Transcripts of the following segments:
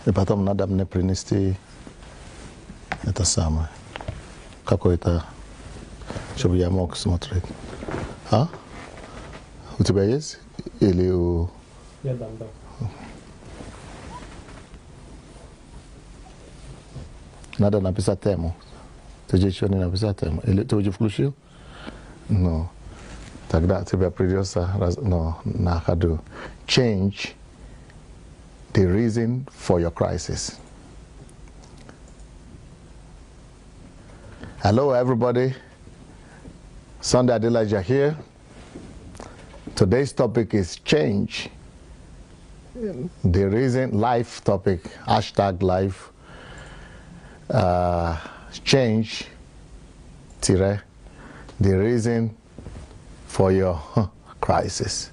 И потом надо мне принести это самое, какой-то, чтобы я мог смотреть. А? У тебя есть? Или у... Я дам, да. Надо написать тему. Ты же еще не написал тему. Или ты уже включил? Ну, тогда тебе придется на ходу. Change the reason for your crisis. Hello, everybody. Sandey Adelaja here. Today's topic is change. The reason, life topic, hashtag life. Change, the reason for your crisis.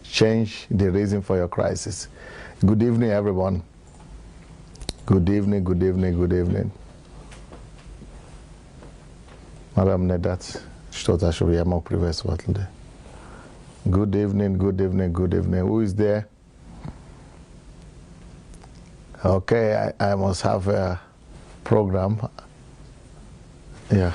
Change the reason for your crisis. Good evening, everyone. Good evening, good evening, good evening. Madam Nedat, что-то чтобы я мог приветствовать людей. Good evening, good evening, good evening. Who is there? Okay, I must have a program. Yeah.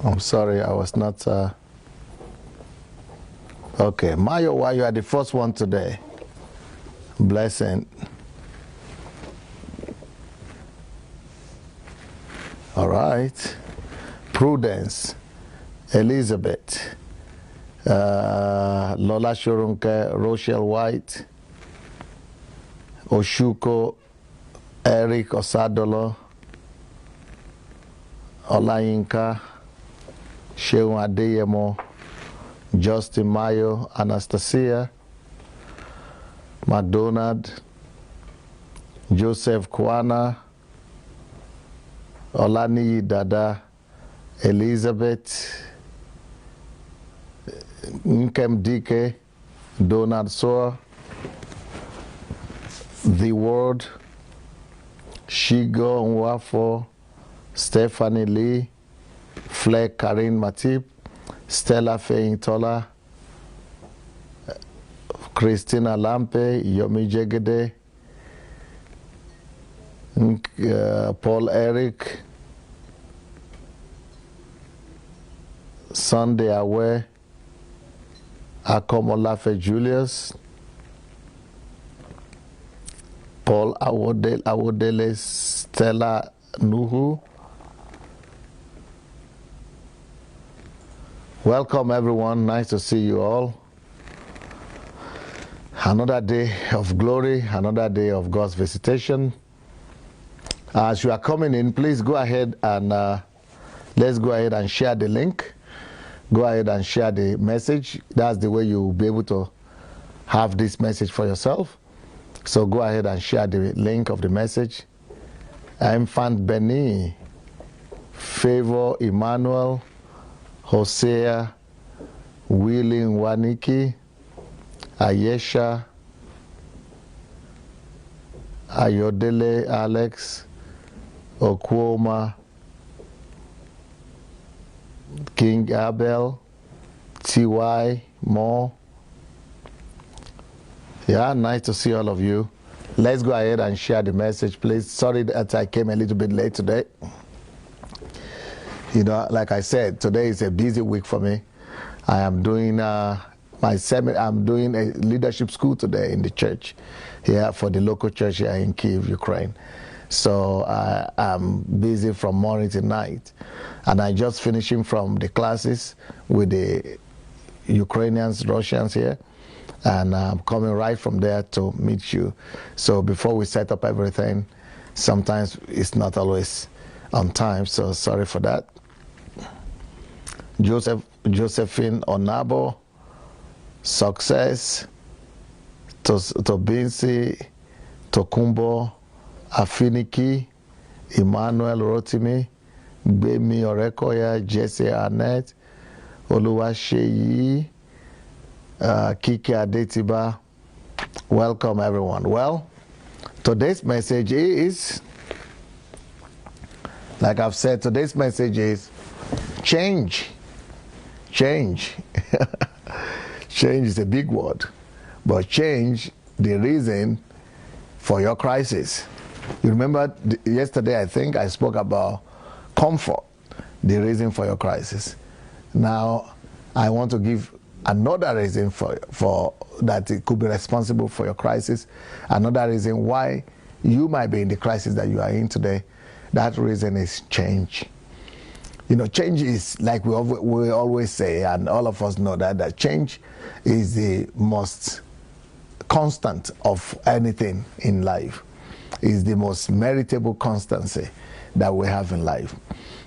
I'm sorry, I was not. Okay, Mayo, why you are the first one today? Blessing. All right. Prudence. Elizabeth. Lola Shurunke. Rochelle White. Oshuko. Eric Osadolo. Olayinka. Sheun Adeyemo. Justin Mayo. Anastasia. McDonald. Joseph Kwana. Olani Dada, Elizabeth, Nkem Dike, Donald Soar, The World, Shigo Nwafo, Stephanie Lee, Fleck Karin Matip, Stella Feintola, Christina Lampe, Yomi Jegede, Paul Eric, Sandey Awe, Akomolafe Julius, Paul Awodele, Stella Nuhu. Welcome everyone, nice to see you all. Another day of glory, another day of God's visitation. As you are coming in, please go ahead and let's go ahead and share the link. Go ahead and share the message. That's the way you'll be able to have this message for yourself. So go ahead and share the link of the message. Infant Benny, Favor Emmanuel, Hosea, Willie Waniki, Ayesha, Ayodele Alex, Okwoma, King Abel, T.Y. Moore. Yeah, nice to see all of you. Let's go ahead and share the message, please. Sorry that I came a little bit late today. You know, like I said, today is a busy week for me. I am doing I'm doing a leadership school today in the church here for the local church here in Kyiv, Ukraine. So I'm busy from morning to night. And I just finishing from the classes with the Ukrainians, Russians here. And I'm coming right from there to meet you. So before we set up everything, sometimes it's not always on time. So sorry for that. Josephine Onabo, Success, Tobinsi, Tokumbo, Afiniki, Emmanuel Rotimi, Gbemi Orekoya, Jesse Arnett, Oluwaseyi, Kiki Adetiba. Welcome everyone. Well, today's message is Like I've said, today's message is change. Change. Change is a big word, but change the reason for your crisis. You remember yesterday, I think I spoke about comfort, the reason for your crisis. Now, I want to give another reason for that it could be responsible for your crisis. Another reason why you might be in the crisis that you are in today. That reason is change. You know, change is, like we always say, and all of us know that change is the most constant of anything in life. Is the most meritable constancy that we have in life.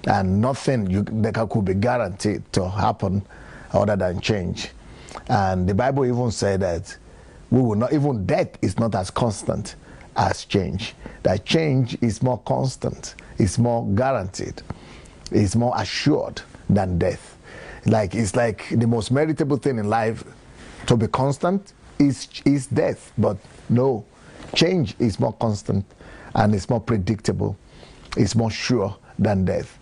And nothing that could be guaranteed to happen other than change. And the Bible even said that we will not, even death is not as constant as change. That change is more constant, it's more guaranteed, it's more assured than death. Like, it's like the most meritable thing in life to be constant is death. But no, change is more constant and it's more predictable, it's more sure than death.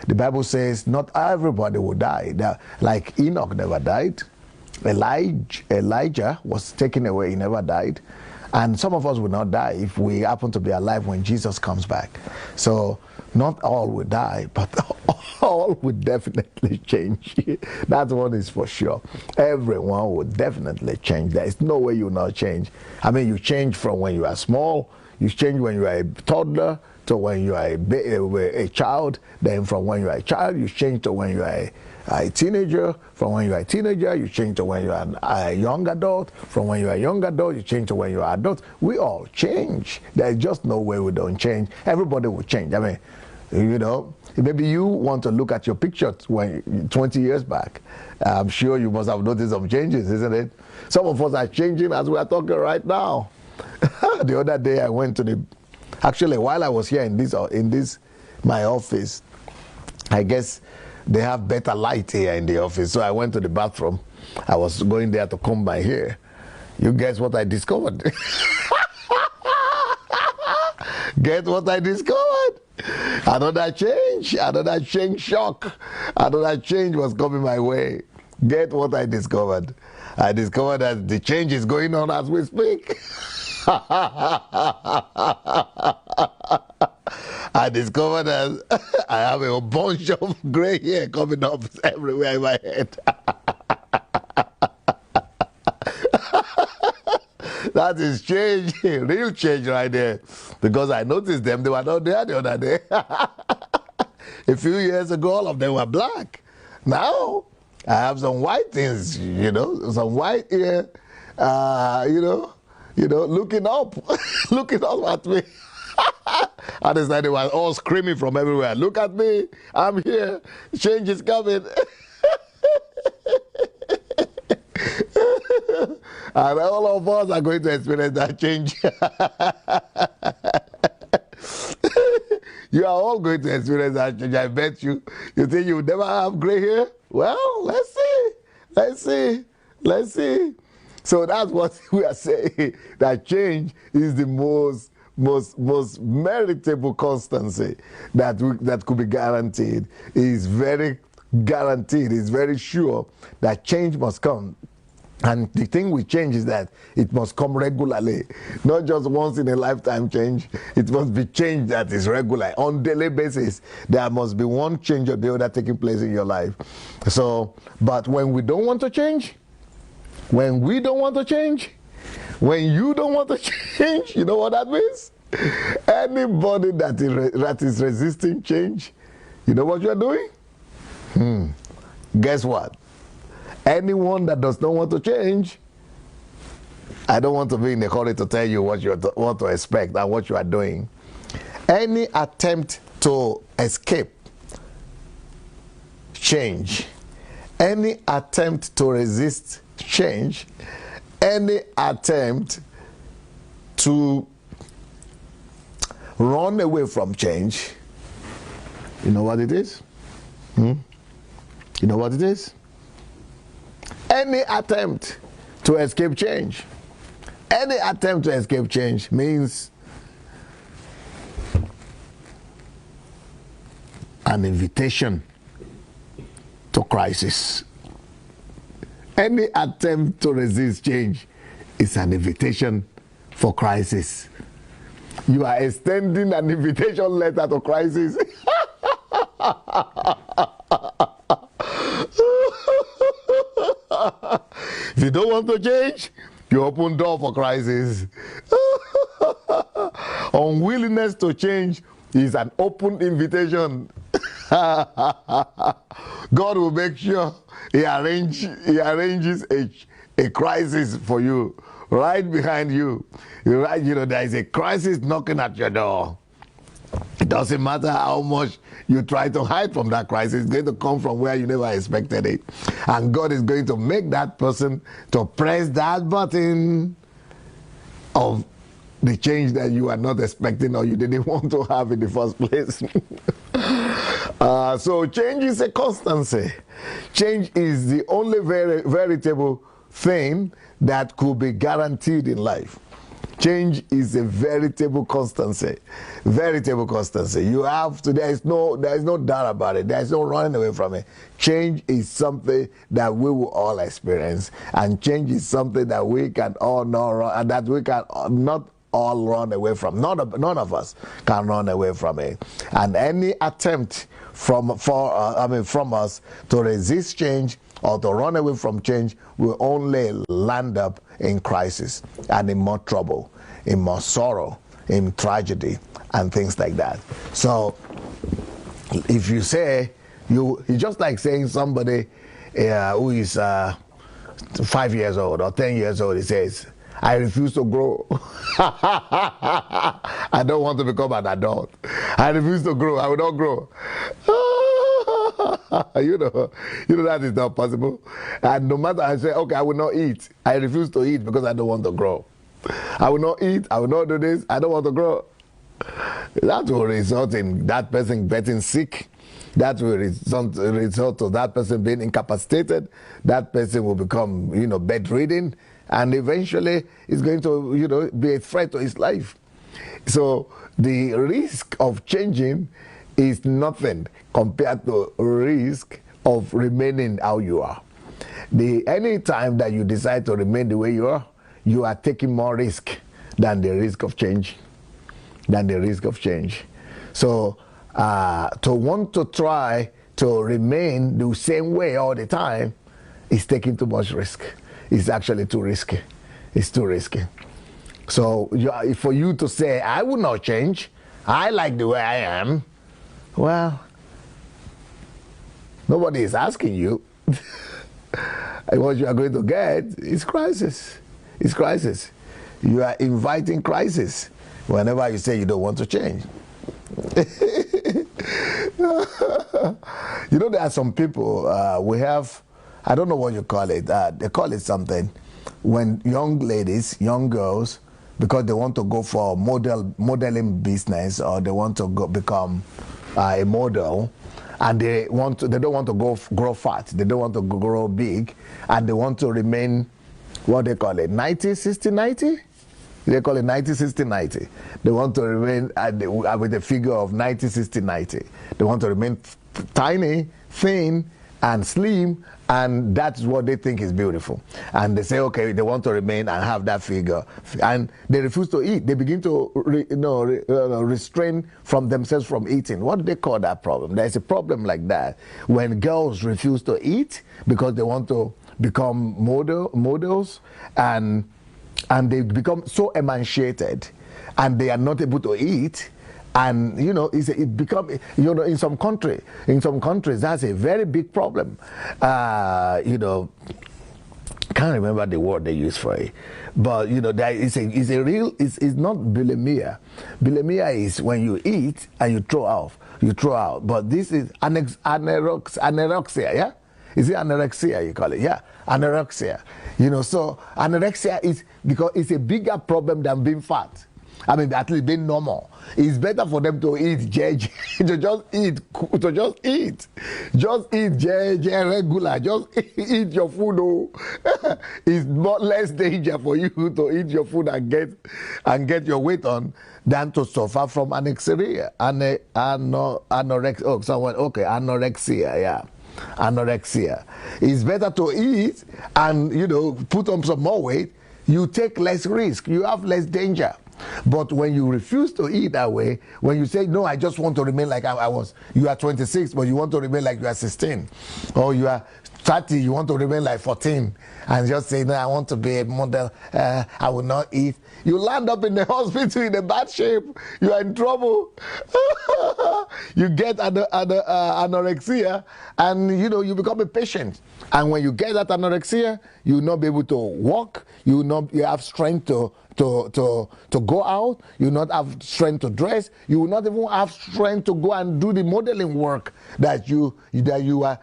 The Bible says not everybody will die. Like Enoch never died. Elijah was taken away, he never died. And some of us will not die if we happen to be alive when Jesus comes back. So not all will die, but all will definitely change. That one is for sure. Everyone will definitely change. There is no way you will not change. I mean, you change from when you are small, you change when you are a toddler, to when you are a child. Then from when you are a child, you change to when you are a teenager. From when you are a teenager, you change to when you are a young adult. From when you are a young adult, you change to when you are adult. We all change. There's just no way we don't change. Everybody will change. I mean, you know, maybe you want to look at your picture 20 years back. I'm sure you must have noticed some changes, isn't it? Some of us are changing as we are talking right now. The other day I went to actually, while I was here in this my office, I guess they have better light here in the office. So I went to the bathroom. I was going there to comb my hair. You guess what I discovered? Guess what I discovered? Another change shock. Another change was coming my way. Get what I discovered? I discovered that the change is going on as we speak. I discovered that I have a bunch of gray hair coming up everywhere in my head. That is change, real change right there. Because I noticed them, they were not there the other day. A few years ago, all of them were black. Now, I have some white things, you know, some white hair, you know, looking up, looking up at me. And it's like they were all screaming from everywhere. Look at me, I'm here, change is coming. And all of us are going to experience that change. You are all going to experience that change, I bet you. You think you will never have gray hair? Well, let's see. So that's what we are saying, that change is the most meritable constancy that could be guaranteed. It is very guaranteed, it's very sure that change must come. And the thing with change is that it must come regularly, not just once in a lifetime change. It must be change that is regular. On daily basis, there must be one change or the other taking place in your life. So, but when we don't want to change, when we don't want to change, when you don't want to change, you know what that means? Anybody that is resisting change, you know what you're doing? Guess what? Anyone that does not want to change, I don't want to be in a hurry to tell you what to expect and what you are doing. Any attempt to escape change, any attempt to resist change, any attempt to run away from change, you know what it is? You know what it is? Any attempt to escape change, any attempt to escape change means an invitation to crisis. Any attempt to resist change is an invitation for crisis. You are extending an invitation letter to crisis. If you don't want to change, you open door for crisis. Unwillingness to change is an open invitation. God will make sure He arranges a crisis for you right behind you. There is a crisis knocking at your door. It doesn't matter how much you try to hide from that crisis. It's going to come from where you never expected it. And God is going to make that person to press that button of the change that you are not expecting or you didn't want to have in the first place. So change is a constancy. Change is the only veritable thing that could be guaranteed in life. Change is a veritable constancy. Veritable constancy. You have to, there is no doubt about it. There is no running away from it. Change is something that we will all experience. And change is something that we can all know, and that we can not all run away from. None of us can run away from it. And any attempt from us to resist change or to run away from change will only land up in crisis and in more trouble, in more sorrow, in tragedy, and things like that. So if you say, it's just like saying somebody who is 5 years old or 10 years old, he says, I refuse to grow. I don't want to become an adult. I refuse to grow. I will not grow. You know that is not possible. And no matter, I say, okay, I will not eat. I refuse to eat because I don't want to grow. I will not eat. I will not do this. I don't want to grow. That will result in that person getting sick. That will result to that person being incapacitated. That person will become, bedridden. And eventually, it's going to, be a threat to his life. So the risk of changing is nothing compared to risk of remaining how you are. Any time that you decide to remain the way you are taking more risk than the risk of change. So to want to try to remain the same way all the time is taking too much risk. It's actually too risky. It's too risky. So for you to say, I will not change, I like the way I am, well, nobody is asking you. And what you are going to get is crisis. It's crisis. You are inviting crisis whenever you say you don't want to change. There are some people, we have, I don't know what you call it, they call it something, when young ladies, young girls, because they want to go for modeling business or they want to become a model, and they don't want to grow fat, they don't want to grow big, and they want to remain, what they call it, 90, 60, 90? They call it 90, 60, 90. They want to remain with a figure of 90, 60, 90. They want to remain tiny, thin, and slim, and that's what they think is beautiful. And they say, okay, they want to remain and have that figure, and they refuse to eat. They begin to restrain from themselves from eating. What do they call that problem? There's a problem like that when girls refuse to eat because they want to become models, and they become so emaciated, and they are not able to eat. And it become in some countries that's a very big problem. Can't remember the word they use for it, but it's not bulimia. Bulimia is when you eat and you throw out. But this is anorexia. Yeah, is it anorexia you call it? Yeah, anorexia. So anorexia is because it's a bigger problem than being fat. I mean, at least being normal. It's better for them to eat to just eat, regular. Just eat your food. Oh. It's not less danger for you to eat your food and get your weight on than to suffer from anorexia. Anorexia. Yeah. Anorexia. It's better to eat and put on some more weight. You take less risk. You have less danger. But when you refuse to eat that way, when you say, no, I just want to remain like I was, you are 26, but you want to remain like you are 16, or you are 30, you want to remain like 14, and just say, no, I want to be a model, I will not eat. You land up in the hospital in a bad shape. You are in trouble. You get anorexia, and you become a patient. And when you get that anorexia, you will not be able to walk. You have strength to go out. You will not have strength to dress. You will not even have strength to go and do the modeling work that you wanted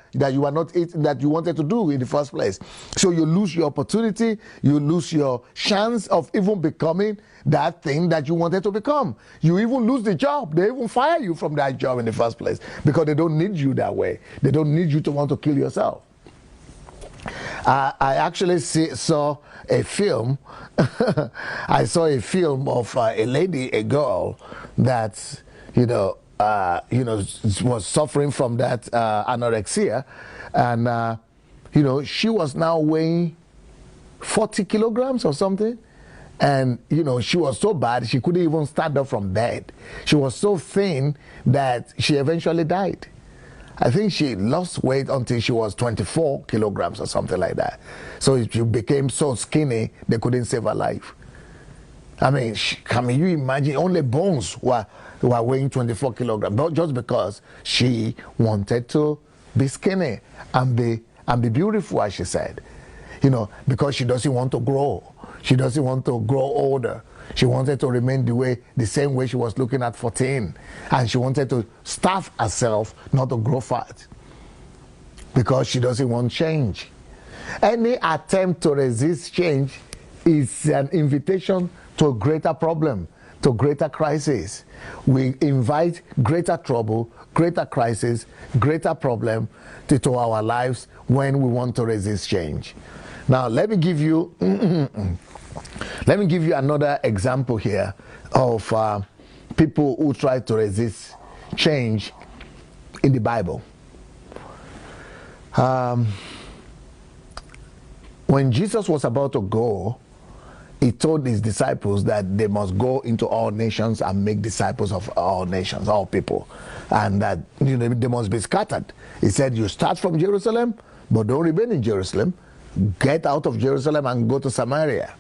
to do in the first place. So you lose your opportunity. You lose your chance of even becoming that thing that you wanted to become. You even lose the job. They even fire you from that job in the first place because they don't need you that way. They don't need you to want to kill yourself. I actually saw a film. I saw a film of a girl that was suffering from that anorexia, and she was now weighing 40 kilograms or something. And, she was so bad, she couldn't even stand up from bed. She was so thin that she eventually died. I think she lost weight until she was 24 kilograms or something like that. So she became so skinny, they couldn't save her life. I mean, can you imagine? Only bones were weighing 24 kilograms, not just because she wanted to be skinny and be beautiful, as she said. Because she doesn't want to grow. She doesn't want to grow older. She wanted to remain the same way she was looking at 14. And she wanted to starve herself not to grow fat. Because she doesn't want change. Any attempt to resist change is an invitation to a greater problem, to greater crisis. We invite greater trouble, greater crisis, greater problem to our lives when we want to resist change. Now, let me give you another example here of people who try to resist change in the Bible. When Jesus was about to go, he told his disciples that they must go into all nations and make disciples of all nations, all people, and that they must be scattered. He said, you start from Jerusalem, but don't remain in Jerusalem. Get out of Jerusalem and go to Samaria.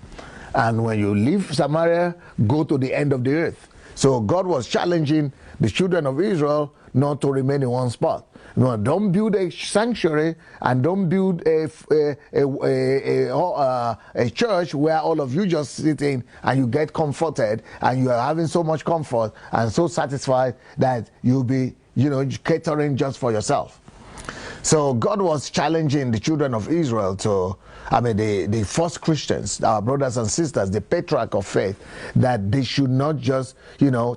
And when you leave Samaria, go to the end of the earth. So God was challenging the children of Israel not to remain in one spot. Don't build a sanctuary and don't build a church where all of you just sit in and you get comforted and you are having so much comfort and so satisfied that you'll be catering just for yourself. So God was challenging the children of Israel the first Christians, our brothers and sisters, the patriarch of faith, that they should not just,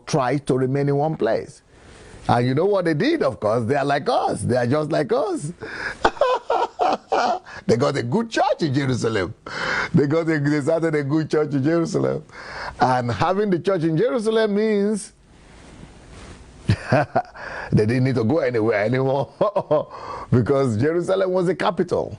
try to remain in one place. And you know what they did, of course? They are like us. They are just like us. They got a good church in Jerusalem. They started a good church in Jerusalem. And having the church in Jerusalem means they didn't need to go anywhere anymore because Jerusalem was the capital.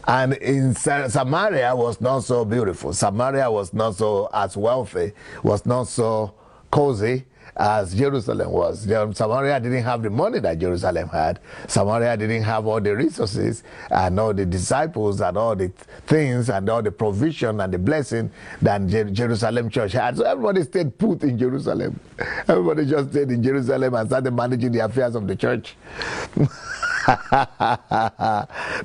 And in Samaria was not so beautiful. Samaria was not so as wealthy, was not so cozy as Jerusalem was. Samaria didn't have the money that Jerusalem had. Samaria didn't have all the resources and all the disciples and all the things and all the provision and the blessing that Jerusalem church had. So everybody stayed put in Jerusalem. Everybody just stayed in Jerusalem and started managing the affairs of the church.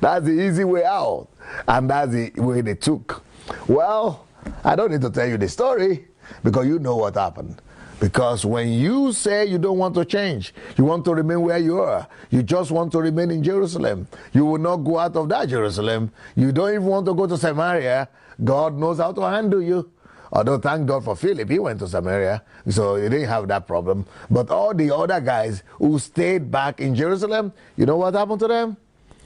That's the easy way out. And that's the way they took. Well, I don't need to tell you the story because you know what happened. Because when you say you don't want to change, you want to remain where you are, you just want to remain in Jerusalem, you will not go out of that Jerusalem, you don't even want to go to Samaria, God knows how to handle you. Although thank God for Philip, he went to Samaria, so he didn't have that problem. But all the other guys who stayed back in Jerusalem, you know what happened to them?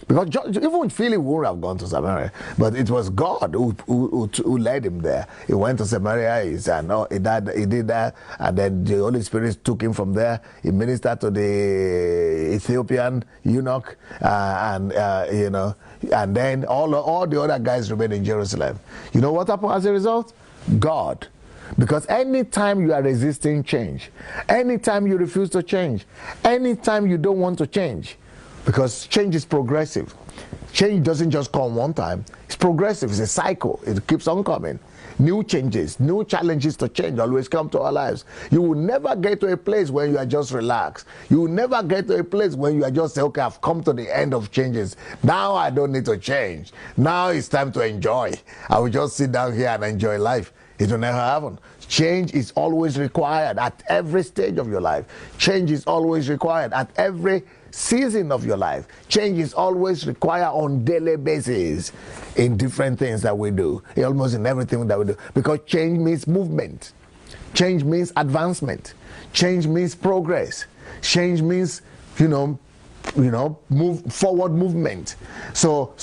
Because even Philip wouldn't have gone to Samaria, but it was God who led him there. He went to Samaria, he said, no, he did that, and then the Holy Spirit took him from there. He ministered to the Ethiopian eunuch, and then all the other guys remained in Jerusalem. You know what happened as a result? God. Because anytime you are resisting change, anytime you refuse to change, anytime you don't want to change, because change is progressive. Change doesn't just come one time. It's progressive. It's a cycle. It keeps on coming. New changes, new challenges to change always come to our lives. You will never get to a place where you are just relaxed. You will never get to a place where you are just say, okay, I've come to the end of changes. Now I don't need to change. Now it's time to enjoy. I will just sit down here and enjoy life. It will never happen. Change is always required at every stage of your life. Change is always required at every season of your life. Change is always required on daily basis in different things that we do, almost in everything that we do, because change means movement. Change means advancement. Change means progress. Change means, forward movement. So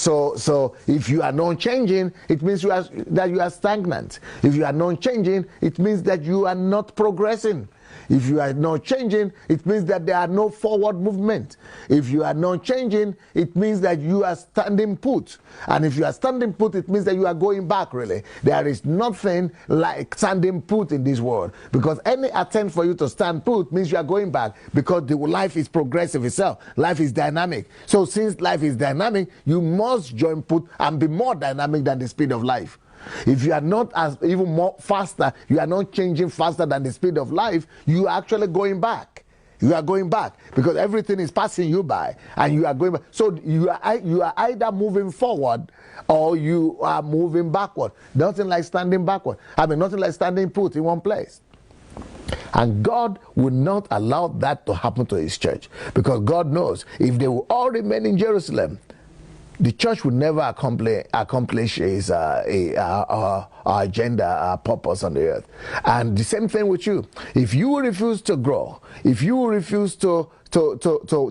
if you are not changing, it means that you are stagnant. If you are not changing, it means that you are not progressing. If you are not changing, it means that there are no forward movement. If you are not changing, it means that you are standing put. And if you are standing put, it means that you are going back, really. There is nothing like standing put in this world. Because any attempt for you to stand put means you are going back. Because the life is progressive itself. Life is dynamic. So since life is dynamic, you must join put and be more dynamic than the speed of life. If you are not even more faster, you are not changing faster than the speed of life, you are actually going back. You are going back because everything is passing you by and you are going back. So you are either moving forward or you are moving backward. Nothing like standing backward. Nothing like standing put in one place. And God will not allow that to happen to his church, because God knows if they will all remain in Jerusalem, the church would never accomplish its our agenda, our purpose on the earth. And the same thing with you. If you refuse to grow, if you refuse to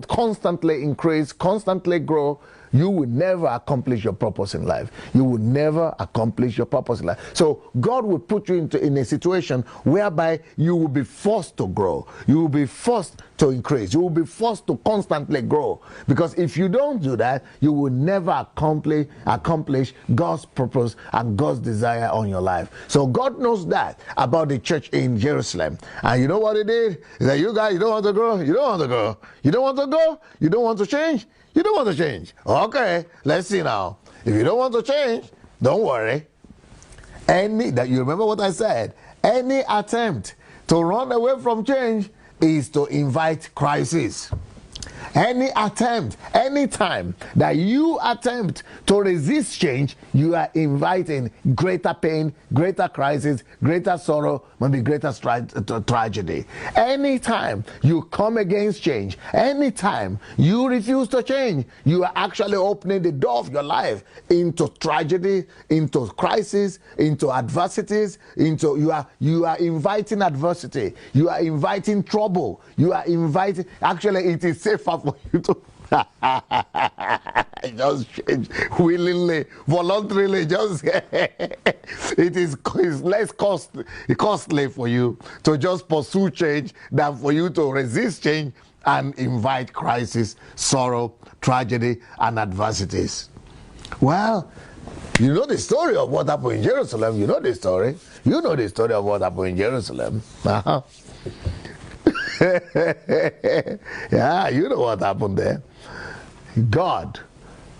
constantly increase, constantly grow, you will never accomplish your purpose in life. You will never accomplish your purpose in life. So God will put you in a situation whereby you will be forced to grow. You will be forced to increase. You will be forced to constantly grow. Because if you don't do that, you will never accomplish God's purpose and God's desire on your life. So God knows that about the church in Jerusalem. And you know what he did? He said, you guys, you don't want to grow? You don't want to grow. You don't want to go? You don't want to change? You don't want to change. Okay, let's see now. If you don't want to change, don't worry. You remember what I said? Any attempt to run away from change is to invite crisis. Any attempt, any time that you attempt to resist change, you are inviting greater pain, greater crisis, greater sorrow, maybe greater tragedy. Anytime you come against change, anytime you refuse to change, you are actually opening the door of your life into tragedy, into crisis, into adversities, you are inviting adversity, you are inviting trouble, you are inviting, actually it is safer for you to just change willingly, voluntarily. Just it is less costly for you to just pursue change than for you to resist change and invite crisis, sorrow, tragedy, and adversities. Well, you know the story of what happened in Jerusalem. You know the story. You know the story of what happened in Jerusalem. Yeah, you know what happened there. God,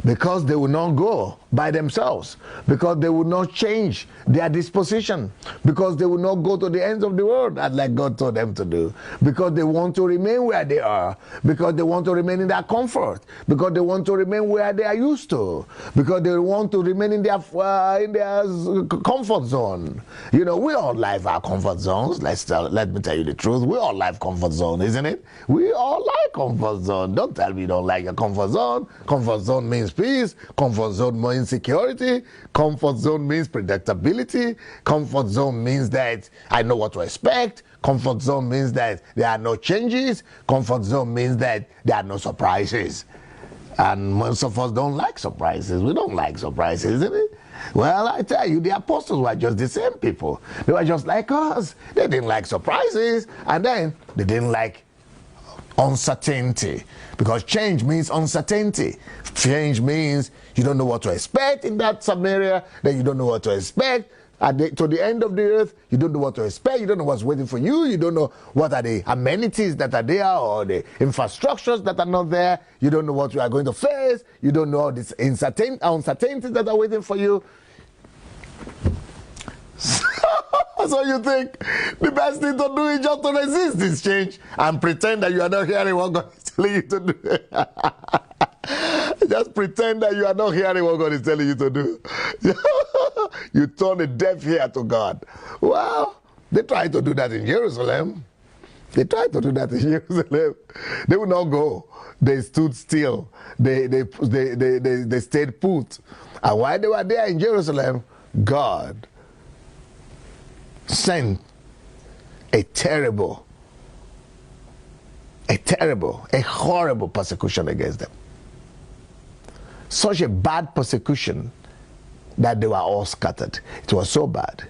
because they will not go by themselves, because they will not change their disposition, because they will not go to the ends of the world like God told them to do, because they want to remain where they are, because they want to remain in their comfort, because they want to remain where they are used to, because they want to remain in their comfort zone. You know, we all like our comfort zones. Let me tell you the truth. We all like comfort zone, isn't it? We all like comfort zone. Don't tell me you don't like your comfort zone. Comfort zone means peace. Comfort zone insecurity. Comfort zone means predictability. Comfort zone means that I know what to expect. Comfort zone means that there are no changes. Comfort zone means that there are no surprises. And most of us don't like surprises. We don't like surprises, isn't it? Well, I tell you, the apostles were just the same people. They were just like us. They didn't like surprises, and then they didn't like uncertainty, because change means uncertainty. Change means you don't know what to expect in that sub-area, then you don't know what to expect to the end of the earth. You don't know what to expect. You don't know what's waiting for you. You don't know what are the amenities that are there or the infrastructures that are not there. You don't know what you are going to face. You don't know these uncertainties that are waiting for you. So you think the best thing to do is just to resist this change and pretend that you are not hearing what God is telling you to do. Just pretend that you are not hearing what God is telling you to do. You turn a deaf ear to God. Well, they tried to do that in Jerusalem. They tried to do that in Jerusalem. They would not go. They stood still. They stayed put. And while they were there in Jerusalem, God sent a horrible persecution against them. Such a bad persecution that they were all scattered. It was so bad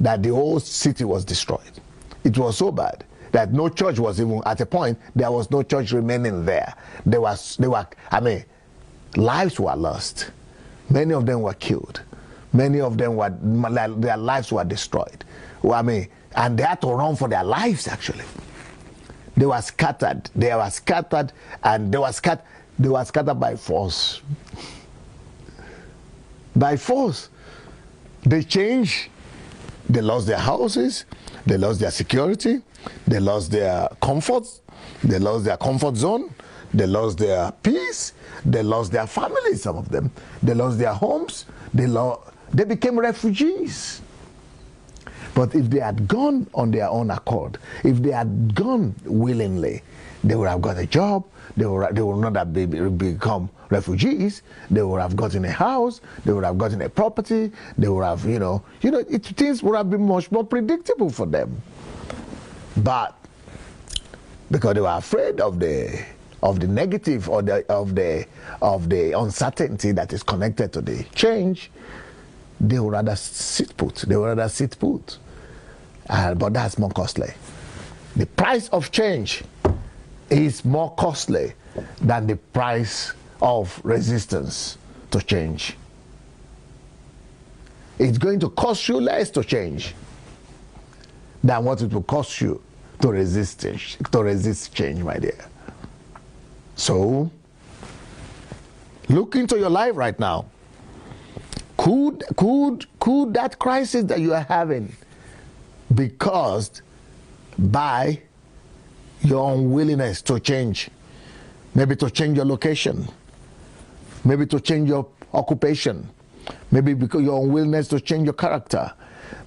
that the whole city was destroyed. It was so bad that no church was even, at a point, there was no church remaining there. Lives were lost. Many of them were killed. Many of them their lives were destroyed. And they had to run for their lives, actually. They were scattered. They were scattered by force. By force. They changed. They lost their houses. They lost their security. They lost their comforts. They lost their comfort zone. They lost their peace. They lost their families, some of them. They lost their homes. They became refugees. But if they had gone on their own accord, if they had gone willingly, they would have got a job. They would not have become refugees. They would have gotten a house. They would have gotten a property. They would have, things would have been much more predictable for them. But because they were afraid of the negative or of the uncertainty that is connected to the change, they would rather sit put. But that's more costly. The price of change is more costly than the price of resistance to change. It's going to cost you less to change than what it will cost you to resist change, my dear. So, look into your life right now. Could that crisis that you are having be caused by your unwillingness to change? Maybe to change your location, maybe to change your occupation, maybe because your unwillingness to change your character,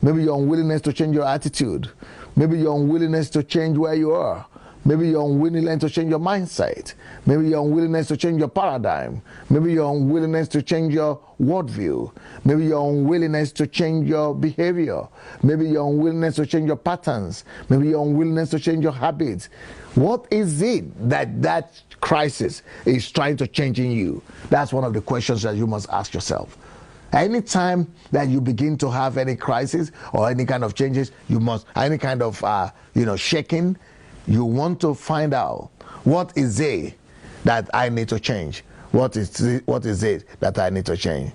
maybe your unwillingness to change your attitude, maybe your unwillingness to change where you are, maybe your unwillingness to change your mindset, maybe your unwillingness to change your paradigm, maybe your unwillingness to change your worldview, maybe your unwillingness to change your behavior, maybe your unwillingness to change your patterns, maybe your unwillingness to change your habits. What is it that crisis is trying to change in you? That's one of the questions that you must ask yourself. Anytime that you begin to have any crisis or any kind of changes, any kind of shaking, you want to find out, what is it that I need to change? What is it that I need to change?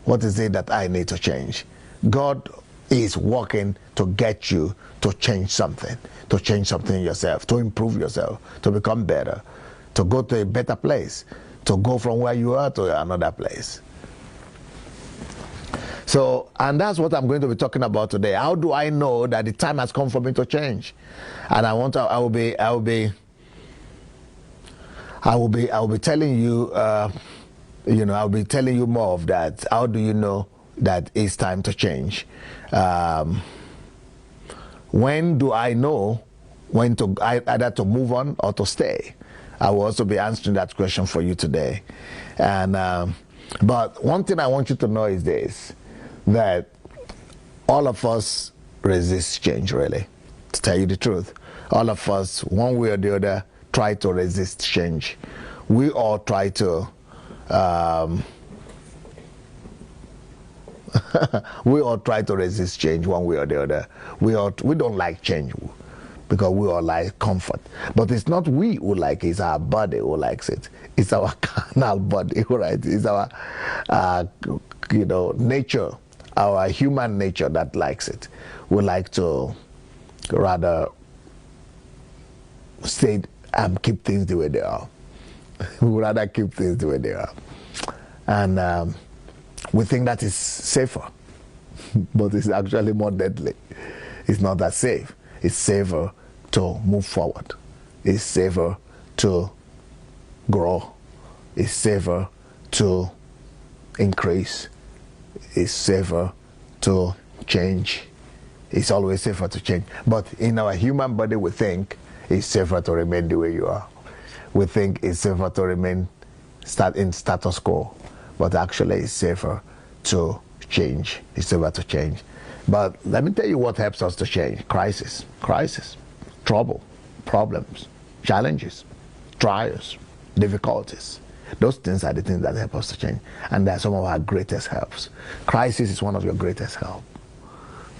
What is it that I need to change? God is working to get you to change something in yourself, to improve yourself, to become better, to go to a better place, to go from where you are to another place. So, and that's what I'm going to be talking about today. How do I know that the time has come for me to change? And I will be telling you, I'll be telling you more of that. How do you know that it's time to change? When do I know when to either to move on or to stay? I will also be answering that question for you today. And But one thing I want you to know is this, that all of us resist change, really, to tell you the truth. All of us, one way or the other, try to resist change. We all try to we all try to resist change one way or the other. We don't like change because we all like comfort. But it's not we who like it, it's our body who likes it. It's our carnal body, right? It's our nature, our human nature that likes it. We like to rather stay and keep things the way they are. We would rather keep things the way they are. And we think that is safer, but it's actually more deadly. It's not that safe. It's safer to move forward. It's safer to grow. It's safer to increase. It's safer to change. It's always safer to change. But in our human body, we think it's safer to remain the way you are. We think it's safer to remain in status quo. But actually it's safer to change. It's safer to change. But let me tell you what helps us to change. Crisis, trouble, problems, challenges, trials, difficulties. Those things are the things that help us to change. And they're some of our greatest helps. Crisis is one of your greatest help.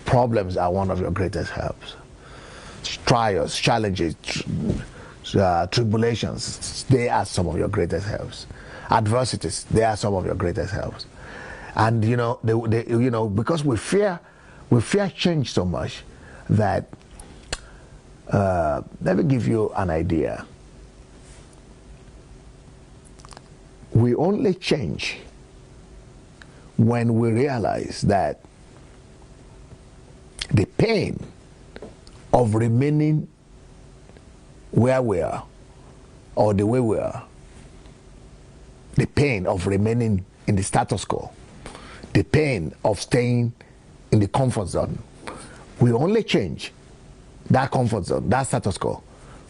Problems are one of your greatest helps. Trials, challenges, tribulations, they are some of your greatest helps. Adversities, they are some of your greatest helps. And because we fear change so much that let me give you an idea. We only change when we realize that the pain of remaining where we are or the way we are, the pain of remaining in the status quo, the pain of staying in the comfort zone, we only change that comfort zone, that status quo,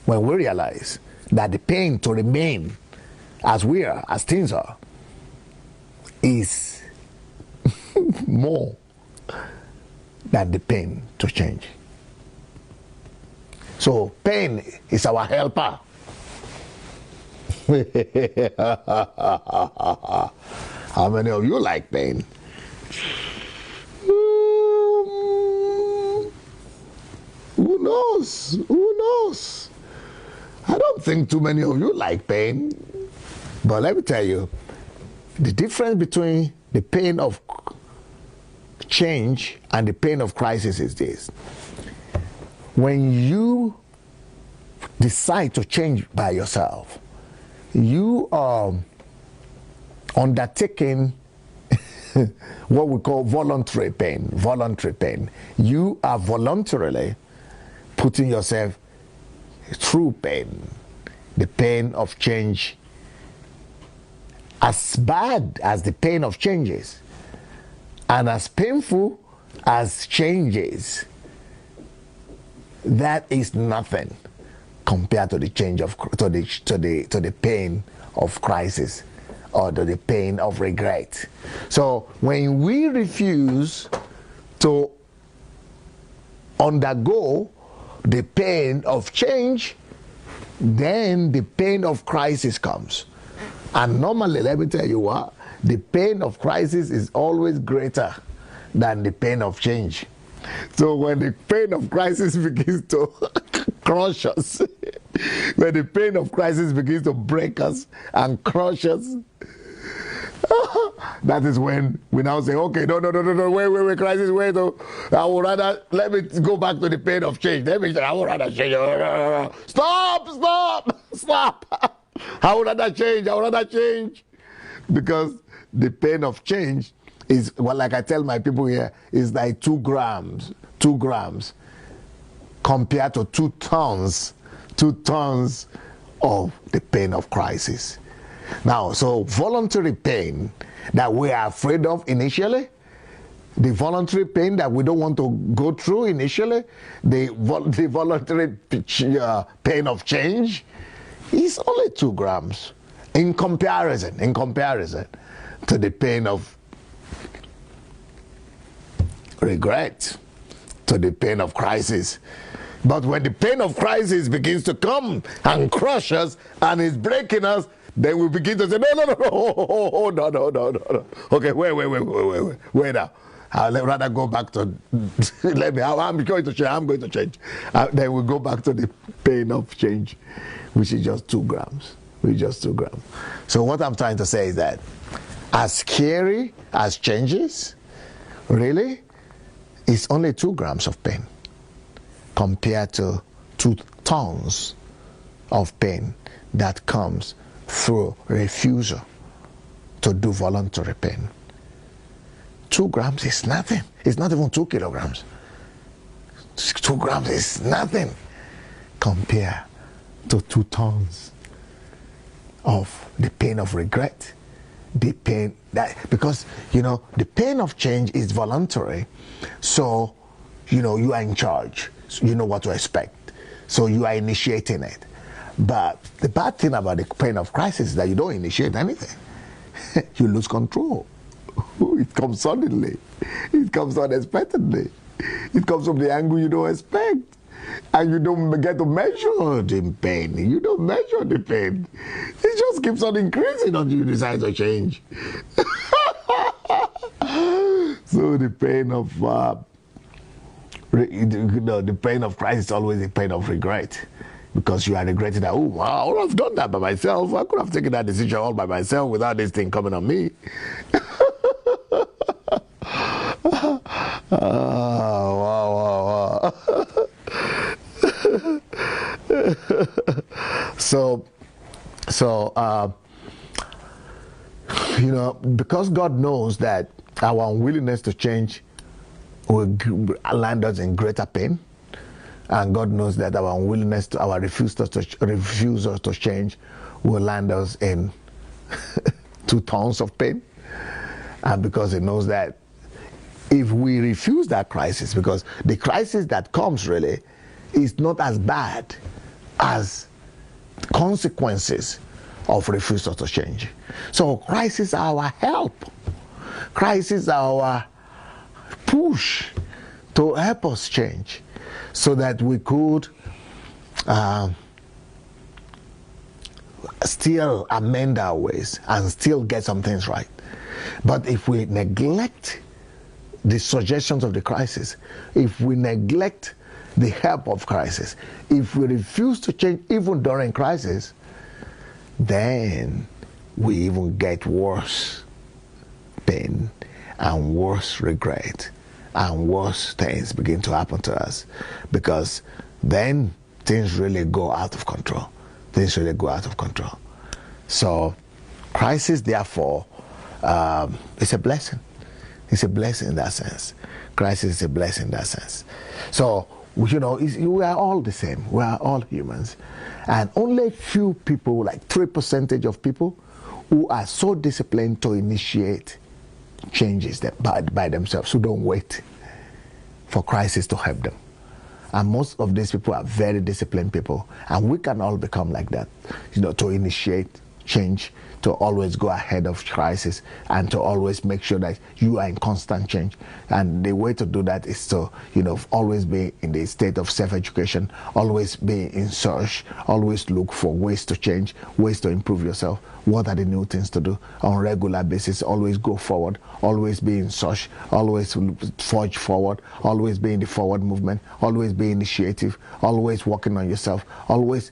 when we realize that the pain to remain as we are, as things are, is more than the pain to change. So pain is our helper. How many of you like pain? Who knows? Who knows? I don't think too many of you like pain. But let me tell you, the difference between the pain of change and the pain of crisis is this. When you decide to change by yourself, you are undertaking what we call voluntary pain. Voluntary pain. You are voluntarily putting yourself through pain. The pain of change, as bad as the pain of change is, and as painful as change is, that is nothing compared to the change of to the pain of crisis or to the pain of regret. So when we refuse to undergo the pain of change, then the pain of crisis comes. And normally, let me tell you what, the pain of crisis is always greater than the pain of change. So when the pain of crisis begins to crush us, when the pain of crisis begins to break us and crush us, that is when we now say, okay, no, wait, crisis, wait, I would rather, let me go back to the pain of change. I would rather change. Stop. I would rather change. Because the pain of change is, well, like I tell my people here, is like 2 grams compared to 2 tons of the pain of crisis. Now, so voluntary pain that we are afraid of initially, the voluntary pain that we don't want to go through initially, the voluntary pain of change is only 2 grams in comparison. to the pain of regret, to the pain of crisis. But when the pain of crisis begins to come and crush us and is breaking us, then we begin to say, no. Okay, wait now. I'll rather go back to, I'm going to change. Then we go back to the pain of change, which is just 2 grams. So what I'm trying to say is that as scary as changes, really, it's only 2 grams of pain compared to 2 tons of pain that comes through refusal to do voluntary pain. 2 grams is nothing. It's not even 2 kilograms. 2 grams is nothing compared to 2 tons of the pain of regret. The pain that, because the pain of change is voluntary, so you are in charge, so you know what to expect, so you are initiating it. But the bad thing about the pain of crisis is that you don't initiate anything. You lose control. It comes suddenly. It comes unexpectedly. It comes from the angle you don't expect. And you don't get to measure the pain. You don't measure the pain. It just keeps on increasing until you decide to change. So the pain of the pain of Christ is always the pain of regret, because you are regretting that, oh wow, I would have done that by myself. I could have taken that decision all by myself without this thing coming on me. Wow. So because God knows that our unwillingness to change will land us in greater pain, and God knows that our unwillingness to, our refusal to change will land us in 2 tons of pain, and because He knows that if we refuse that crisis, because the crisis that comes really is not as bad as consequences of refusal to change. So crises are our help. Crises are our push to help us change, so that we could still amend our ways and still get some things right. But if we neglect the suggestions of the crisis, if we neglect the help of crisis, if we refuse to change even during crisis, then we even get worse pain and worse regret and worse things begin to happen to us, because then things really go out of control. So crisis, therefore, is a blessing. It's a blessing in that sense. Crisis is a blessing in that sense. So, we are all the same. We are all humans. And only few people, like 3% of people, who are so disciplined to initiate changes by themselves, who don't wait for crisis to help them. And most of these people are very disciplined people. And we can all become like that, to initiate change, to always go ahead of crisis, and to always make sure that you are in constant change. And the way to do that is to, always be in the state of self-education, always be in search, always look for ways to change, ways to improve yourself. What are the new things to do on a regular basis? Always go forward, always be in search, always forge forward, always be in the forward movement, always be initiative, always working on yourself, always,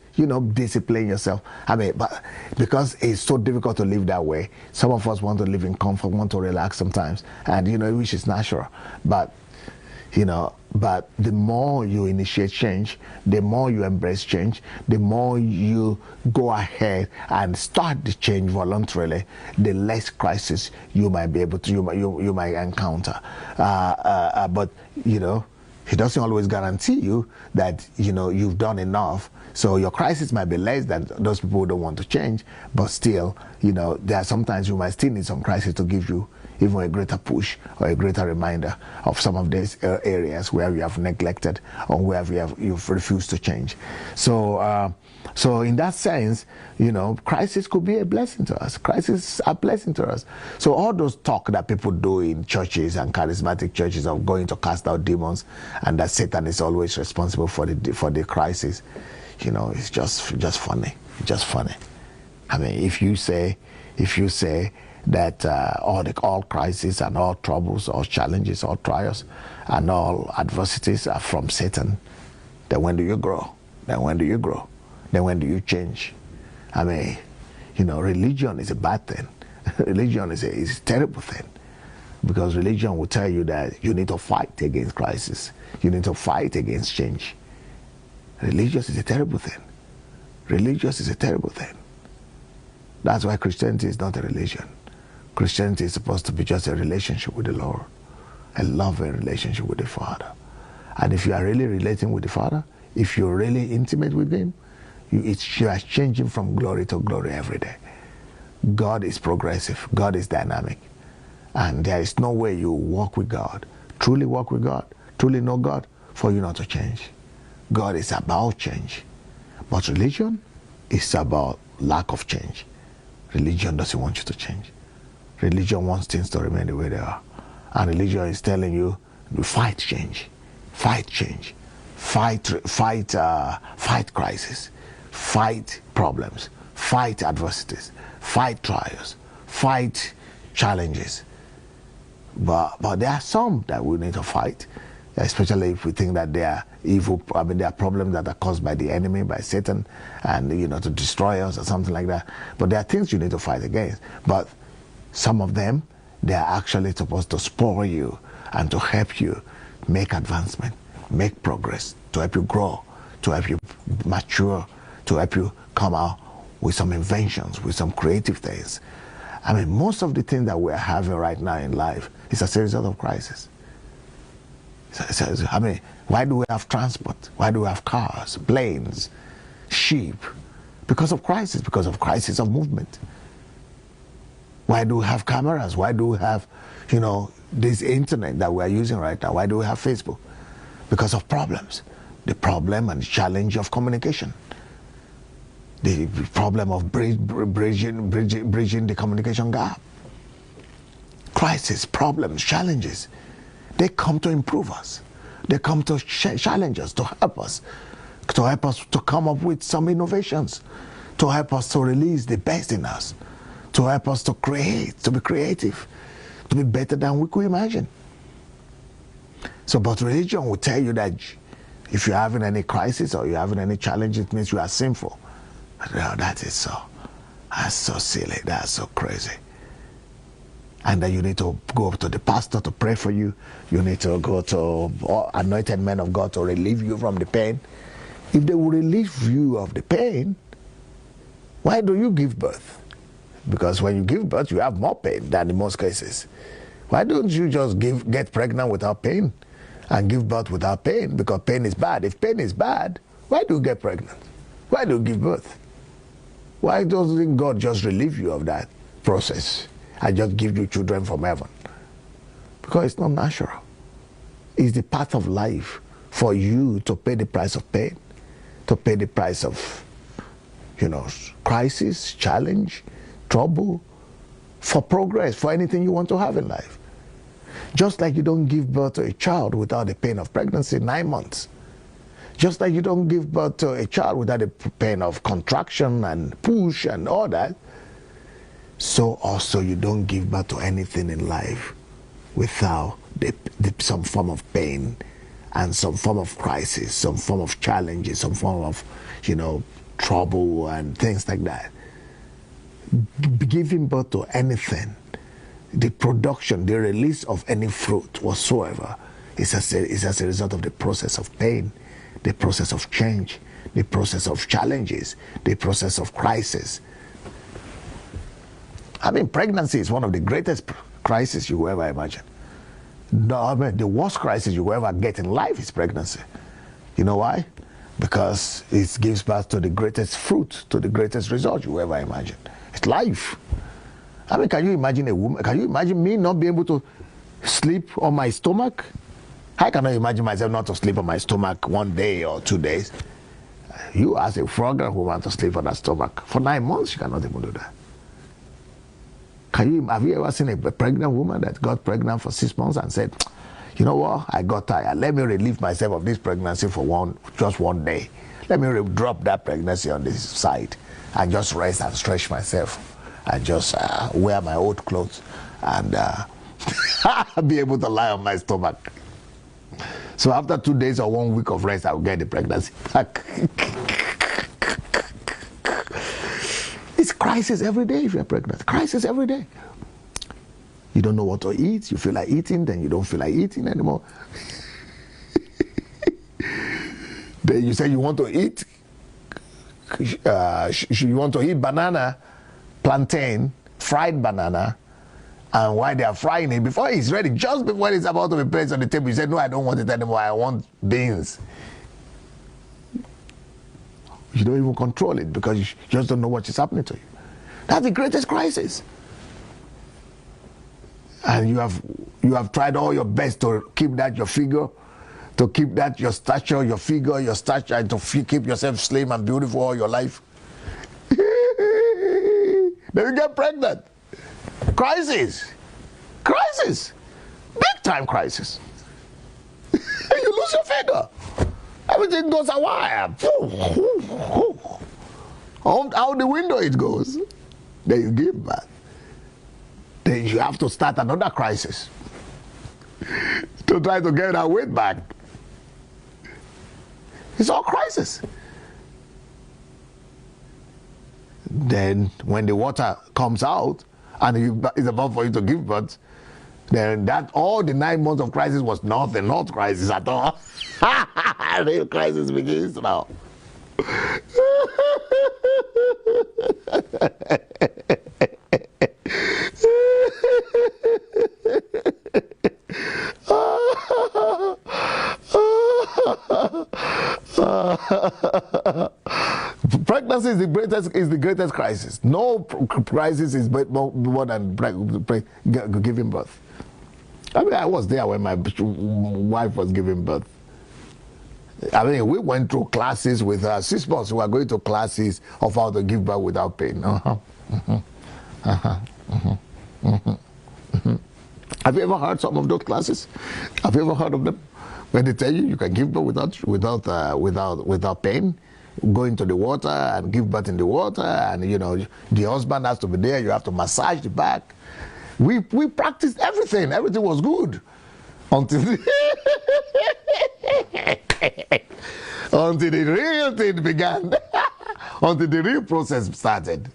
discipline yourself. But because it's so difficult to live that way, some of us want to live in comfort, want to relax sometimes, and which is natural. But the more you initiate change, the more you embrace change, the more you go ahead and start the change voluntarily, the less crisis you might be able to, you might encounter. But it doesn't always guarantee you that you've done enough. So your crisis might be less than those people who don't want to change, but still, there are sometimes you might still need some crisis to give you even a greater push or a greater reminder of some of these areas where we have neglected or where you've refused to change. So so in that sense, you know, crisis could be a blessing to us. Crises are a blessing to us. So all those talk that people do in churches and charismatic churches of going to cast out demons and that Satan is always responsible for the crisis, you know, it's just funny. Just funny. I mean, if you say that all crises and all troubles, all challenges, all trials, and all adversities are from Satan, then when do you grow? Then when do you grow? Then when do you change? I mean, you know, religion is a bad thing. Religion is a terrible thing, because religion will tell you that you need to fight against crisis. You need to fight against change. Religious is a terrible thing. Religious is a terrible thing. That's why Christianity is not a religion. Christianity is supposed to be just a relationship with the Lord, a loving relationship with the Father. And if you are really relating with the Father, if you're really intimate with Him, you are changing from glory to glory every day. God is progressive. God is dynamic. And there is no way you walk with God, truly walk with God, truly know God, for you not to change. God is about change. But religion is about lack of change. Religion doesn't want you to change. Religion wants things to remain the way they are. And religion is telling you, fight change. Fight change. Fight crisis. Fight problems. Fight adversities. Fight trials. Fight challenges. But there are some that we need to fight, especially if we think that they are evil. I mean, there are problems that are caused by the enemy, by Satan, and, you know, to destroy us or something like that. But there are things you need to fight against. But some of them, they are actually supposed to spur you and to help you make advancement, make progress, to help you grow, to help you mature, to help you come out with some inventions, with some creative things. I mean, most of the things that we're having right now in life is as a result of crisis. I mean, why do we have transport? Why do we have cars, planes, sheep? Because of crisis of movement. Why do we have cameras? Why do we have, you know, this internet that we're using right now? Why do we have Facebook? Because of problems. The problem and challenge of communication. The problem of bridging the communication gap. Crisis, problems, challenges. They come to improve us. They come to challenge us, to help us to come up with some innovations, to help us to release the best in us, to help us to create, to be creative, to be better than we could imagine. So, but religion will tell you that if you're having any crisis or you're having any challenge, it means you are sinful. No, that's so silly, that's so crazy. And then you need to go up to the pastor to pray for you. You need to go to anointed men of God to relieve you from the pain. If they will relieve you of the pain, why do you give birth? Because when you give birth, you have more pain than in most cases. Why don't you just get pregnant without pain and give birth without pain? Because pain is bad. If pain is bad, why do you get pregnant? Why do you give birth? Why doesn't God just relieve you of that process and just give you children from heaven? Because it's not natural. It's the path of life for you to pay the price of pain, to pay the price of, you know, crisis, challenge, trouble, for progress, for anything you want to have in life. Just like you don't give birth to a child without the pain of pregnancy 9 months. Just like you don't give birth to a child without the pain of contraction and push and all that, so also you don't give birth to anything in life without some form of pain and some form of crisis, some form of challenges, some form of, you know, trouble and things like that. Giving birth to anything, the production, the release of any fruit whatsoever is as a result of the process of pain, the process of change, the process of challenges, the process of crisis. I mean, pregnancy is one of the greatest crises you will ever imagine. No, I mean, the worst crisis you will ever get in life is pregnancy. You know why? Because it gives birth to the greatest fruit, to the greatest result you will ever imagine. It's life. I mean, can you imagine a woman? Can you imagine me not being able to sleep on my stomach? I cannot imagine myself not to sleep on my stomach 1 day or 2 days. You ask a pregnant woman to sleep on her stomach for 9 months, she cannot even do that. Have you ever seen a pregnant woman that got pregnant for 6 months and said, you know what, I got tired. Let me relieve myself of this pregnancy for just 1 day. Let me drop that pregnancy on this side and just rest and stretch myself and just wear my old clothes and be able to lie on my stomach. So after 2 days or 1 week of rest, I will get the pregnancy back. It's crisis every day if you're pregnant. Crisis every day. You don't know what to eat. You feel like eating, then you don't feel like eating anymore. Then you say you want to eat. You want to eat banana, plantain, fried banana, and while they are frying it, before it's ready, just before it's about to be placed on the table, you say, no, I don't want it anymore. I want beans. You don't even control it because you just don't know what is happening to you. That's the greatest crisis. And you have tried all your best to keep that your figure, to keep that your stature, your figure, your stature, and to keep yourself slim and beautiful all your life. Then you get pregnant. Crisis. Crisis. Big time crisis. You lose your figure. Everything goes awry. Out the window it goes. Then you give birth. Then you have to start another crisis to try to get that weight back. It's all crisis. Then when the water comes out and it's about for you to give birth, then that all the 9 months of crisis was not crisis at all. Real crisis begins now. Pregnancy is the greatest crisis. No crisis is more than giving birth. I mean, I was there when my wife was giving birth. I mean, we went through classes with her. 6 months, we were going to classes of how to give birth without pain. Have you ever heard some of those classes? Have you ever heard of them? When they tell you can give birth without pain, go into the water and give birth in the water, and you know the husband has to be there. You have to massage the back. We practiced everything. Everything was good until until the real thing began. Until the real process started.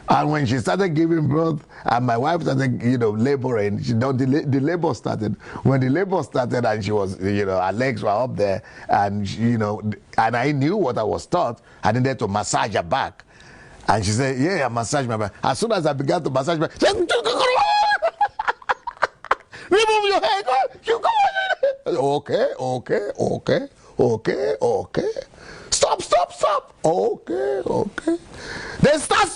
And when she started giving birth, and my wife started, laboring, the labor started. When the labor started, and she was, her legs were up there, and and I knew what I was taught. I needed to massage her back, and she said, "Yeah, I massage my back." As soon as I began to massage my back, remove your head. You go. Okay. Stop. Okay. Then start.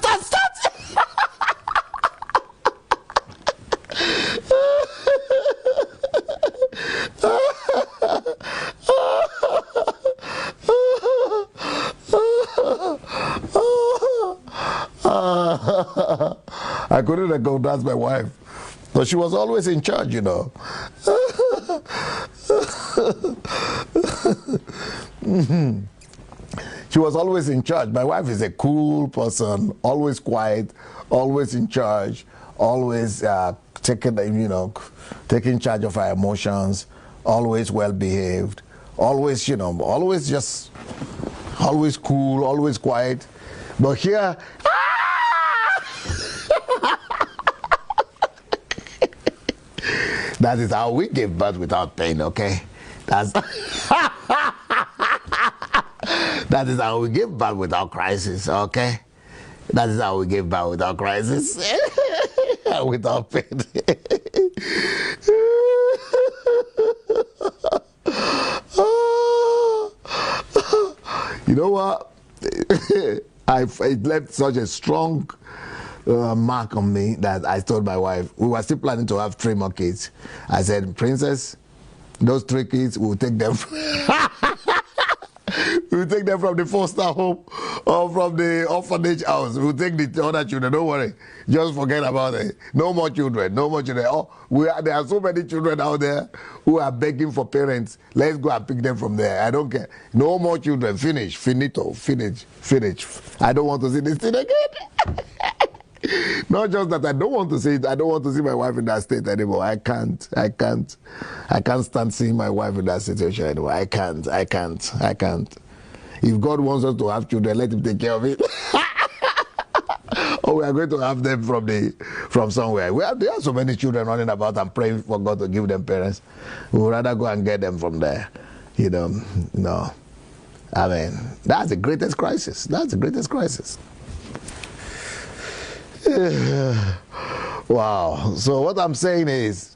I couldn't recognize my wife, but she was always in charge, She was always in charge. My wife is a cool person, always quiet, always in charge, always taking charge of her emotions, always well behaved, always, always cool, always quiet. But here, that is how we give birth without pain, okay? That is how we give birth without crisis, okay? That is how we give birth without crisis. Without pain. You know what? It left such a strong mark on me that I told my wife. We were still planning to have 3 more kids. I said, Princess, those 3 kids, we'll take them. We'll take them from the foster home or from the orphanage house. We'll take the other children. Don't worry. Just forget about it. No more children. No more children. Oh, there are so many children out there who are begging for parents. Let's go and pick them from there. I don't care. No more children. Finish. Finito. Finish. Finish. I don't want to see this thing again. Not just that I don't want to see it. I don't want to see my wife in that state anymore. I can't stand seeing my wife in that situation anymore. I can't. If God wants us to have children, let him take care of it. Or we are going to have them from somewhere. There are so many children running about and praying for God to give them parents. We would rather go and get them from there. You know, no. I mean, that's the greatest crisis. That's the greatest crisis. Wow. So what I'm saying is,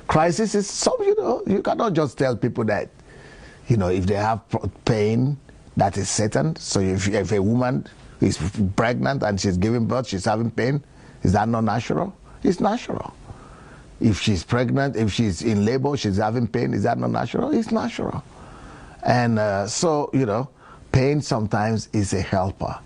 crisis is something, you cannot just tell people that, if they have pain, that is Satan. So if a woman is pregnant and she's giving birth, she's having pain, is that not natural? It's natural. If she's pregnant, if she's in labor, she's having pain, is that not natural? It's natural. And so, pain sometimes is a helper.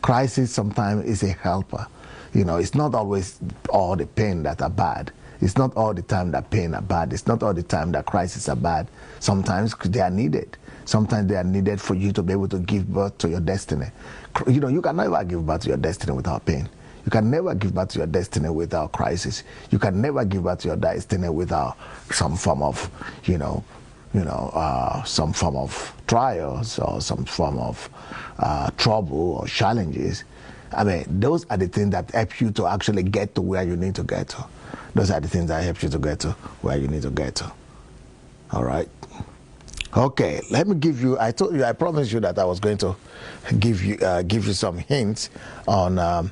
Crisis sometimes is a helper. It's not always all the pain that are bad. It's not all the time that pain are bad. It's not all the time that crises are bad. Sometimes they are needed. Sometimes they are needed for you to be able to give birth to your destiny. You can never give birth to your destiny without pain. You can never give birth to your destiny without crisis. You can never give birth to your destiny without some form of, some form of trials or some form of trouble or challenges. I mean, those are the things that help you to actually get to where you need to get to. Those are the things that help you to get to where you need to get to. All right. Okay, let me give you. I promised you that I was going to give you some hints on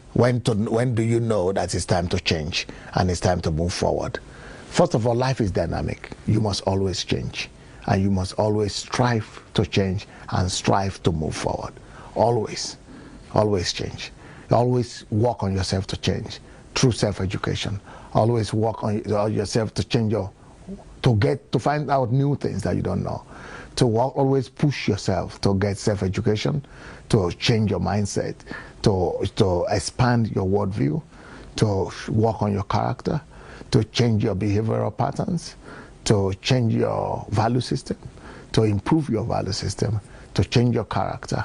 when do you know that it's time to change and it's time to move forward. First of all, life is dynamic. You must always change, and you must always strive to change and strive to move forward. Always change. Always work on yourself to change through self-education. Always work on yourself to change to find out new things that you don't know. Always push yourself to get self-education, to change your mindset, to expand your worldview, to work on your character, to change your behavioral patterns, to change your value system, to improve your value system, to change your character,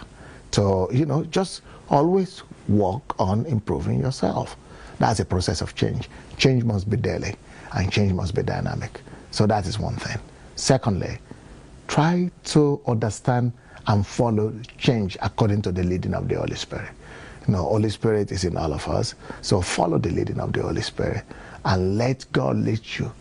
to, just always work on improving yourself. That's a process of change. Change must be daily, and change must be dynamic. So that is one thing. Secondly, try to understand and follow change according to the leading of the Holy Spirit. Holy Spirit is in all of us, so follow the leading of the Holy Spirit and let God lead you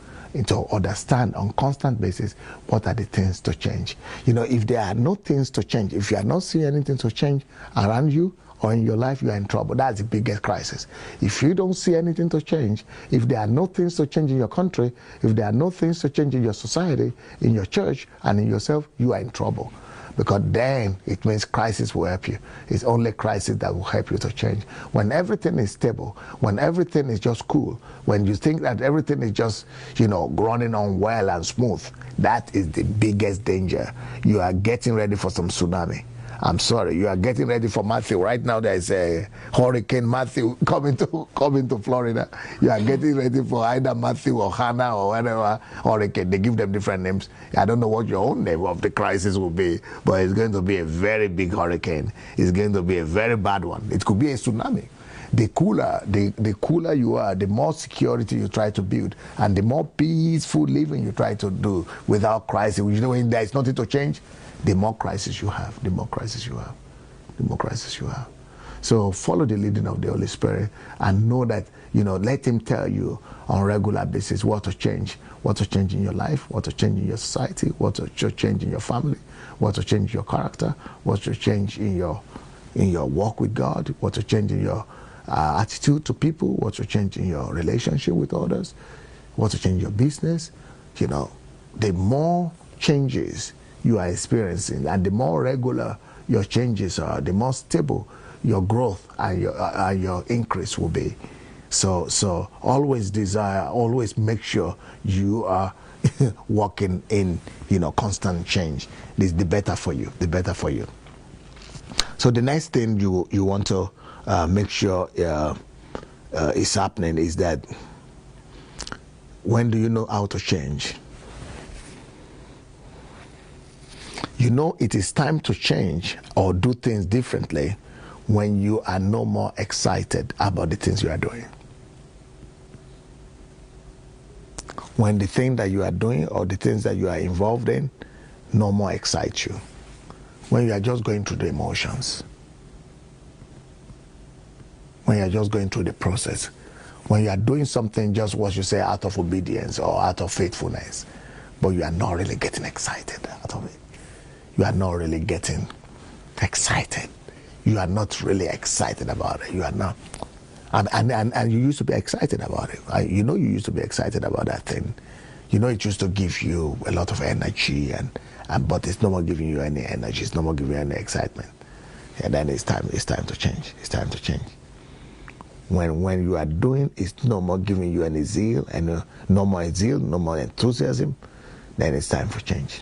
to understand on constant basis what are the things to change. If there are no things to change, if you are not seeing anything to change around you or in your life, you are in trouble. That's the biggest crisis. If you don't see anything to change, if there are no things to change in your country, if there are no things to change in your society, in your church, and in yourself, you are in trouble. Because then it means crisis will help you. It's only crisis that will help you to change. When everything is stable, when everything is just cool, when you think that everything is just, running on well and smooth, that is the biggest danger. You are getting ready for some tsunami. I'm sorry, you are getting ready for Matthew. Right now there is a Hurricane Matthew coming to Florida. You are getting ready for either Matthew or Hannah or whatever hurricane. They give them different names. I don't know what your own name of the crisis will be, but it's going to be a very big hurricane. It's going to be a very bad one. It could be a tsunami. The cooler you are, the more security you try to build, and the more peaceful living you try to do without crisis. When there is nothing to change, the more crisis you have, the more crisis you have, the more crisis you have. So follow the leading of the Holy Spirit and know that, let him tell you on a regular basis what to change in your life, what to change in your society, what to change in your family, what to change in your character, what to change in your walk with God, what to change in your attitude to people, what to change in your relationship with others, what to change in your business. The more changes you are experiencing and the more regular your changes are, the more stable your growth and your increase will be. So always desire, always make sure you are walking in, constant change. This the better for you, the better for you. So the next thing you want to make sure is happening is that, when do you know how to change? You know it is time to change or do things differently when you are no more excited about the things you are doing. When the thing that you are doing or the things that you are involved in no more excite you. When you are just going through the emotions. When you are just going through the process. When you are doing something just what you say out of obedience or out of faithfulness, but you are not really getting excited out of it. You are not really getting excited. You are not really excited about it. You are not. And you used to be excited about it. You used to be excited about that thing. It used to give you a lot of energy, but it's no more giving you any energy. It's no more giving you any excitement. And then it's time to change. It's time to change. When you are doing, it's no more giving you any zeal, and no more zeal, no more enthusiasm, then it's time for change.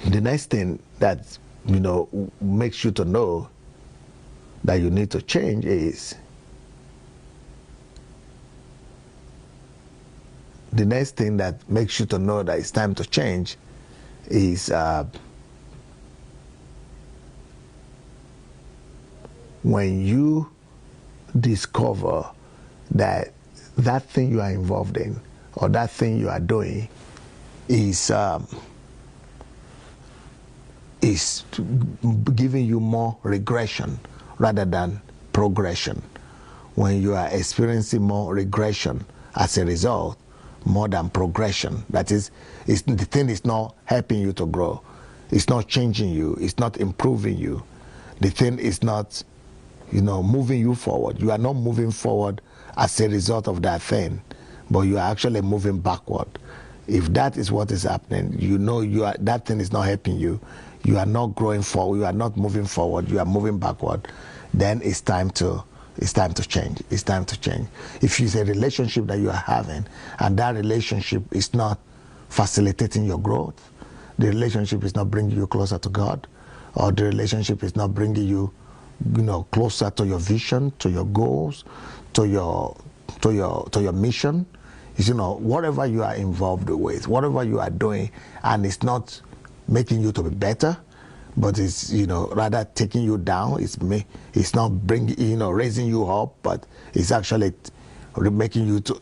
The next thing that makes you to know that you need to change is, the next thing that makes you to know that it's time to change is when you discover that that thing you are involved in or that thing you are doing is giving you more regression rather than progression. When you are experiencing more regression as a result, more than progression, that is, the thing is not helping you to grow. It's not changing you. It's not improving you. The thing is not, moving you forward. You are not moving forward as a result of that thing, but you are actually moving backward. If that is what is happening, that thing is not helping you. You are not growing forward. You are not moving forward. You are moving backward. Then it's time to change. It's time to change. If it's a relationship that you are having and that relationship is not facilitating your growth, the relationship is not bringing you closer to God, or the relationship is not bringing you, closer to your vision, to your goals, to your mission, whatever you are involved with, whatever you are doing, and it's not making you to be better, but it's rather taking you down. It's not bringing raising you up, but it's actually making you to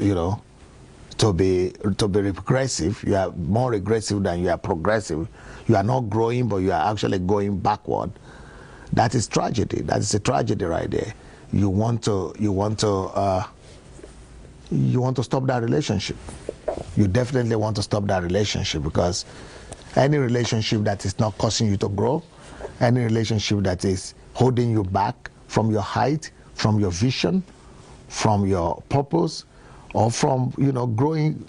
be regressive. You are more regressive than you are progressive. You are not growing, but you are actually going backward. That is tragedy. That is a tragedy right there. You want to stop that relationship. You definitely want to stop that relationship, because any relationship that is not causing you to grow, any relationship that is holding you back from your height, from your vision, from your purpose, or from growing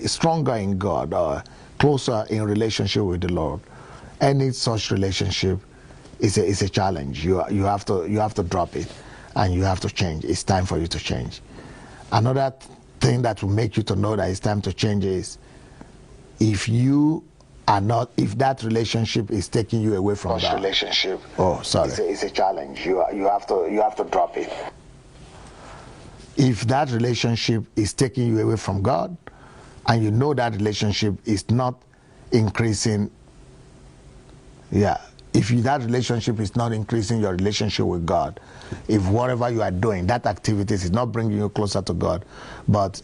stronger in God or closer in relationship with the Lord, any such relationship is a challenge. You have to drop it, and you have to change. It's time for you to change. Another thing that will make you to know that it's time to change is, if that relationship is taking you away from God. Relationship. Oh, sorry. It's a challenge. You have to drop it. If that relationship is taking you away from God, and you know that relationship is not increasing, if that relationship is not increasing your relationship with God, if whatever you are doing, that activities is not bringing you closer to God, but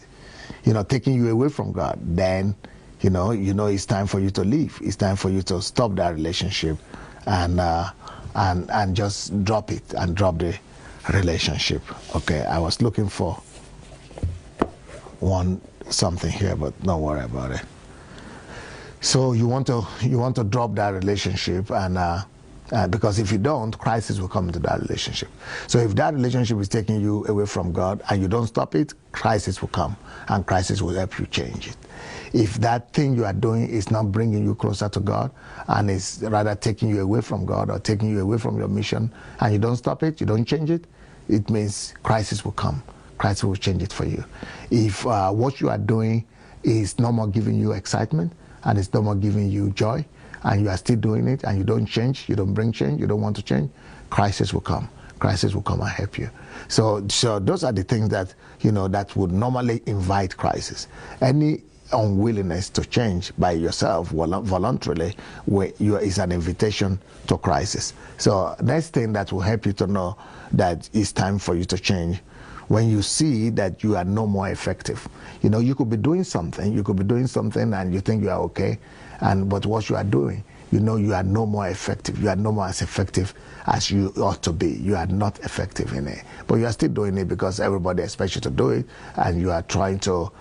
taking you away from God, then it's time for you to leave. It's time for you to stop that relationship and just drop it and drop the relationship. Okay, I was looking for something here, but don't worry about it. So you want to drop that relationship and Because if you don't, crisis will come into that relationship. So if that relationship is taking you away from God and you don't stop it, crisis will come, and crisis will help you change it. If that thing you are doing is not bringing you closer to God and is rather taking you away from God or taking you away from your mission, and you don't stop it, you don't change it, it means crisis will come. Crisis will change it for you. If what you are doing is no more giving you excitement and it's no more giving you joy, and you are still doing it and you don't change, you don't bring change, you don't want to change, crisis will come. Crisis will come and help you. So those are the things that, that would normally invite crisis. Any unwillingness to change by yourself voluntarily is an invitation to crisis. So next thing that will help you to know that it's time for you to change, when you see that you are no more effective. You could be doing something, and you think you are okay, but what you are doing, you are no more effective. You are no more as effective as you ought to be. You are not effective in it. But you are still doing it because everybody expects you to do it, and you are trying to,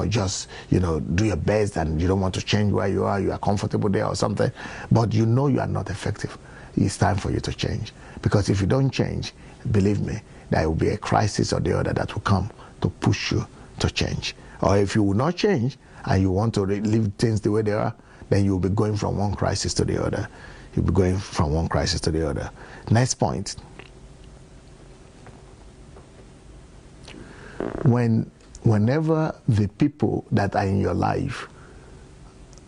just, do your best, and you don't want to change where you are. You are comfortable there or something. But you are not effective. It's time for you to change. Because if you don't change, believe me, there will be a crisis or the other that will come to push you to change. Or if you will not change and you want to leave things the way they are, then you'll be going from one crisis to the other. You'll be going from one crisis to the other. Next point. Whenever the people that are in your life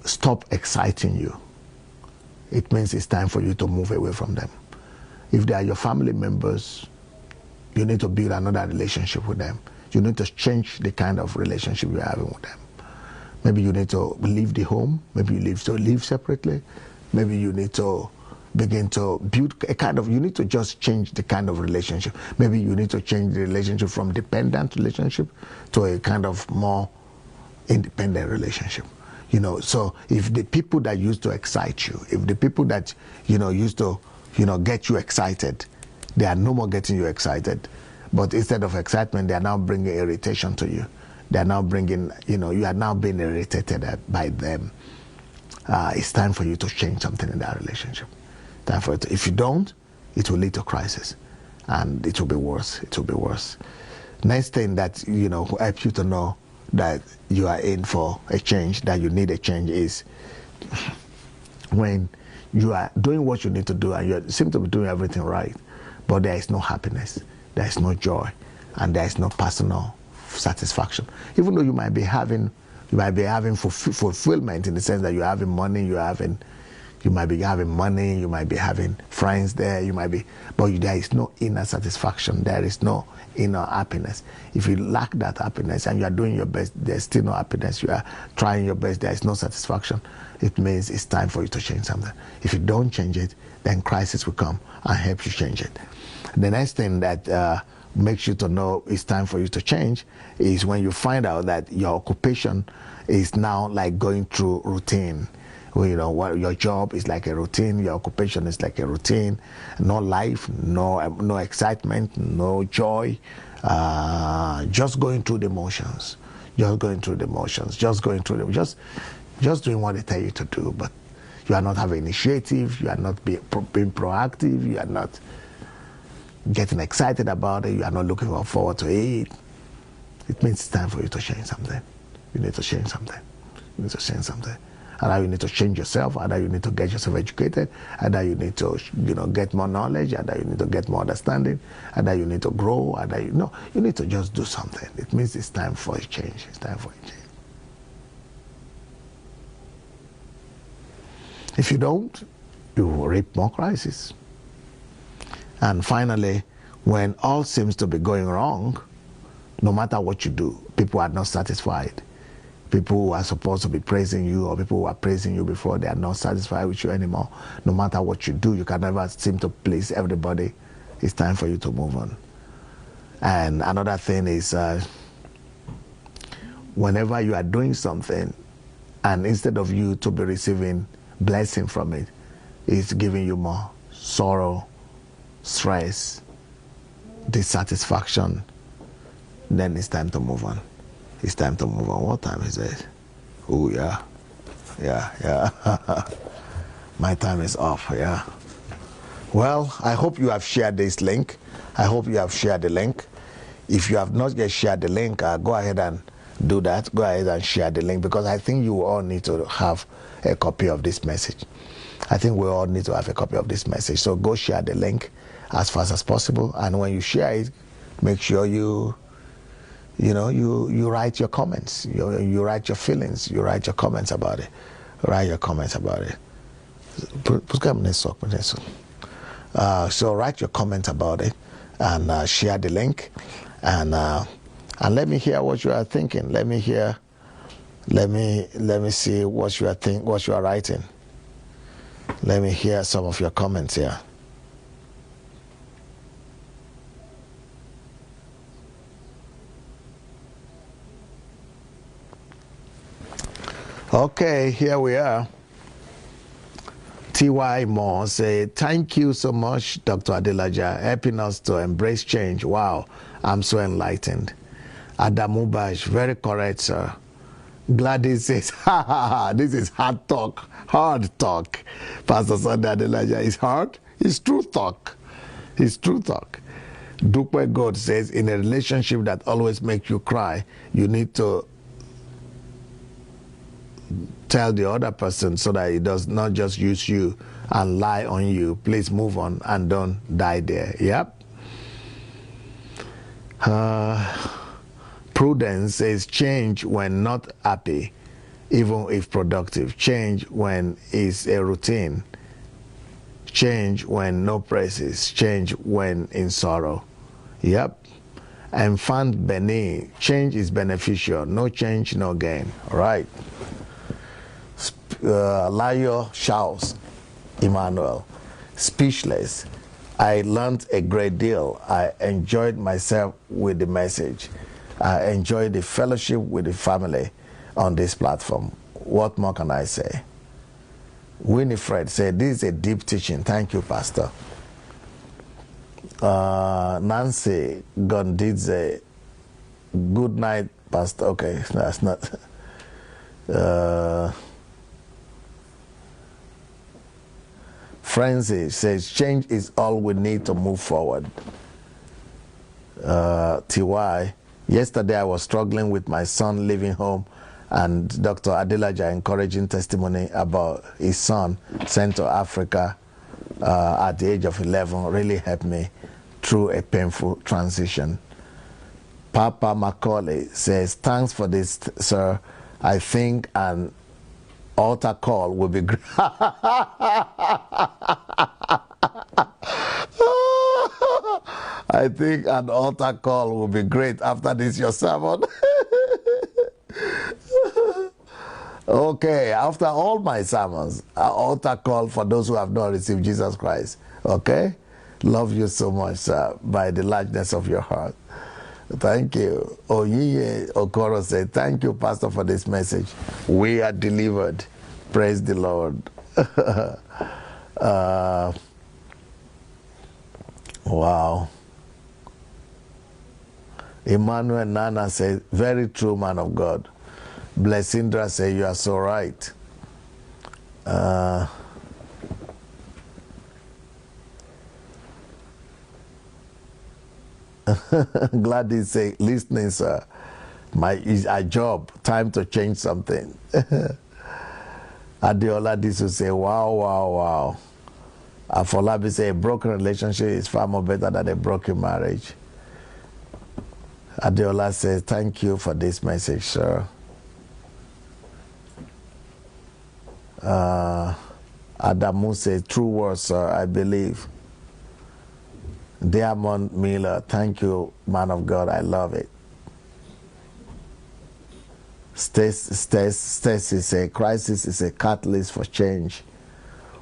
stop exciting you, it means it's time for you to move away from them. If they are your family members, you need to build another relationship with them. You need to change the kind of relationship you're having with them. Maybe you need to leave the home. Maybe you need to live separately. Maybe you need to begin to build you need to just change the kind of relationship. Maybe you need to change the relationship from dependent relationship to a kind of more independent relationship. So if the people that used to excite you, if the people that, used to, get you excited, they are no more getting you excited, but instead of excitement, they are now bringing irritation to you. They are now bringing, you are now being irritated by them. It's time for you to change something in that relationship. If you don't, it will lead to crisis, and it will be worse. It will be worse. Next thing that, will help you to know that you are in for a change, that you need a change, is when you are doing what you need to do and you seem to be doing everything right, but there is no happiness, there is no joy, and there is no personal satisfaction. Even though you might be having fulfillment in the sense that you're having money, you might be having money, you might be having friends there, but there is no inner satisfaction, there is no inner happiness. If you lack that happiness and you are doing your best, there's still no happiness, you are trying your best, there is no satisfaction, it means it's time for you to change something. If you don't change it, then crisis will come and help you change it. The next thing that makes you to know it's time for you to change is when you find out that your occupation is now like going through routine. What your job is like a routine, your occupation is like a routine, no life, no excitement, no joy, just going through the motions, just doing what they tell you to do, but you are not having initiative, you are not being proactive, you are not getting excited about it, you are not looking forward to it. It means it's time for you to change something. You need to change something. Either you need to change yourself, either you need to get yourself educated, either you need to get more knowledge, either you need to get more understanding, either you need to grow, you need to just do something. It means it's time for a change. It's time for a change. If you don't, you will reap more crisis. And finally, when all seems to be going wrong, no matter what you do, people are not satisfied. People who are supposed to be praising you, or people who are praising you before, they are not satisfied with you anymore. No matter what you do, you can never seem to please everybody. It's time for you to move on. And another thing is, whenever you are doing something, and instead of you to be receiving blessing from it, it's giving you more sorrow, stress, dissatisfaction, then it's time to move on. It's time to move on. What time is it? Oh, yeah. My time is off, yeah. Well, I hope you have shared this link. I hope you have shared the link. If you have not yet shared the link, go ahead and do that. Go ahead and share the link, because I think you all need to have a copy of this message. I think we all need to have a copy of this message. So go share the link as fast as possible. And when you share it, make sure you write your comments. You write your feelings. You write your comments about it. Write your comments about it. So write your comment about it and share the link, and let me hear what you are thinking. Let me see what you are writing. Let me hear some of your comments here. Okay, here we are. T.Y. Moore say, thank you so much, Dr. Adelaja, helping us to embrace change. Wow, I'm so enlightened. Adamu Bash, very correct, sir. Gladys says, ha ha ha, this is hard talk, hard talk. Pastor Sandey Adelaja, is hard? It's true talk. It's true talk. Dupe God says, in a relationship that always makes you cry, you need to tell the other person so that he does not just use you and lie on you. Please move on and don't die there. Yep. Prudence says, change when not happy, even if productive. Change when it's a routine. Change when no praises. Change when in sorrow. Yep. And Fund Beni, change is beneficial. No change, no gain. All right. Layo Charles Emmanuel, speechless. I learned a great deal. I enjoyed myself with the message. I enjoyed the fellowship with the family on this platform. What more can I say? Winifred said, this is a deep teaching. Thank you, Pastor. Nancy Gondidze, good night, Pastor. Okay, that's not. Francis says, change is all we need to move forward. TY, yesterday I was struggling with my son leaving home, and Dr. Adelaj's encouraging testimony about his son sent to Africa at the age of 11 really helped me through a painful transition. Papa Macaulay says, thanks for this, sir. I think an altar call will be great. I think an altar call will be great after this, your sermon. Okay, after all my sermons, an altar call for those who have not received Jesus Christ. Okay? Love you so much, sir, by the largeness of your heart. Thank you. Oyiye Okoro said, thank you, Pastor, for this message. We are delivered. Praise the Lord. Wow. Emmanuel Nana said, very true, man of God. Blessindra said, you are so right. Gladys say, listening, sir. It's a job. Time to change something. Adeola Disu say, wow, wow, wow. Afolabi say, a broken relationship is far more better than a broken marriage. Adeola says, thank you for this message, sir. Adamu says, true words, sir, I believe. Diamond Miller, thank you, man of God, I love it. Stacy say, crisis is a catalyst for change.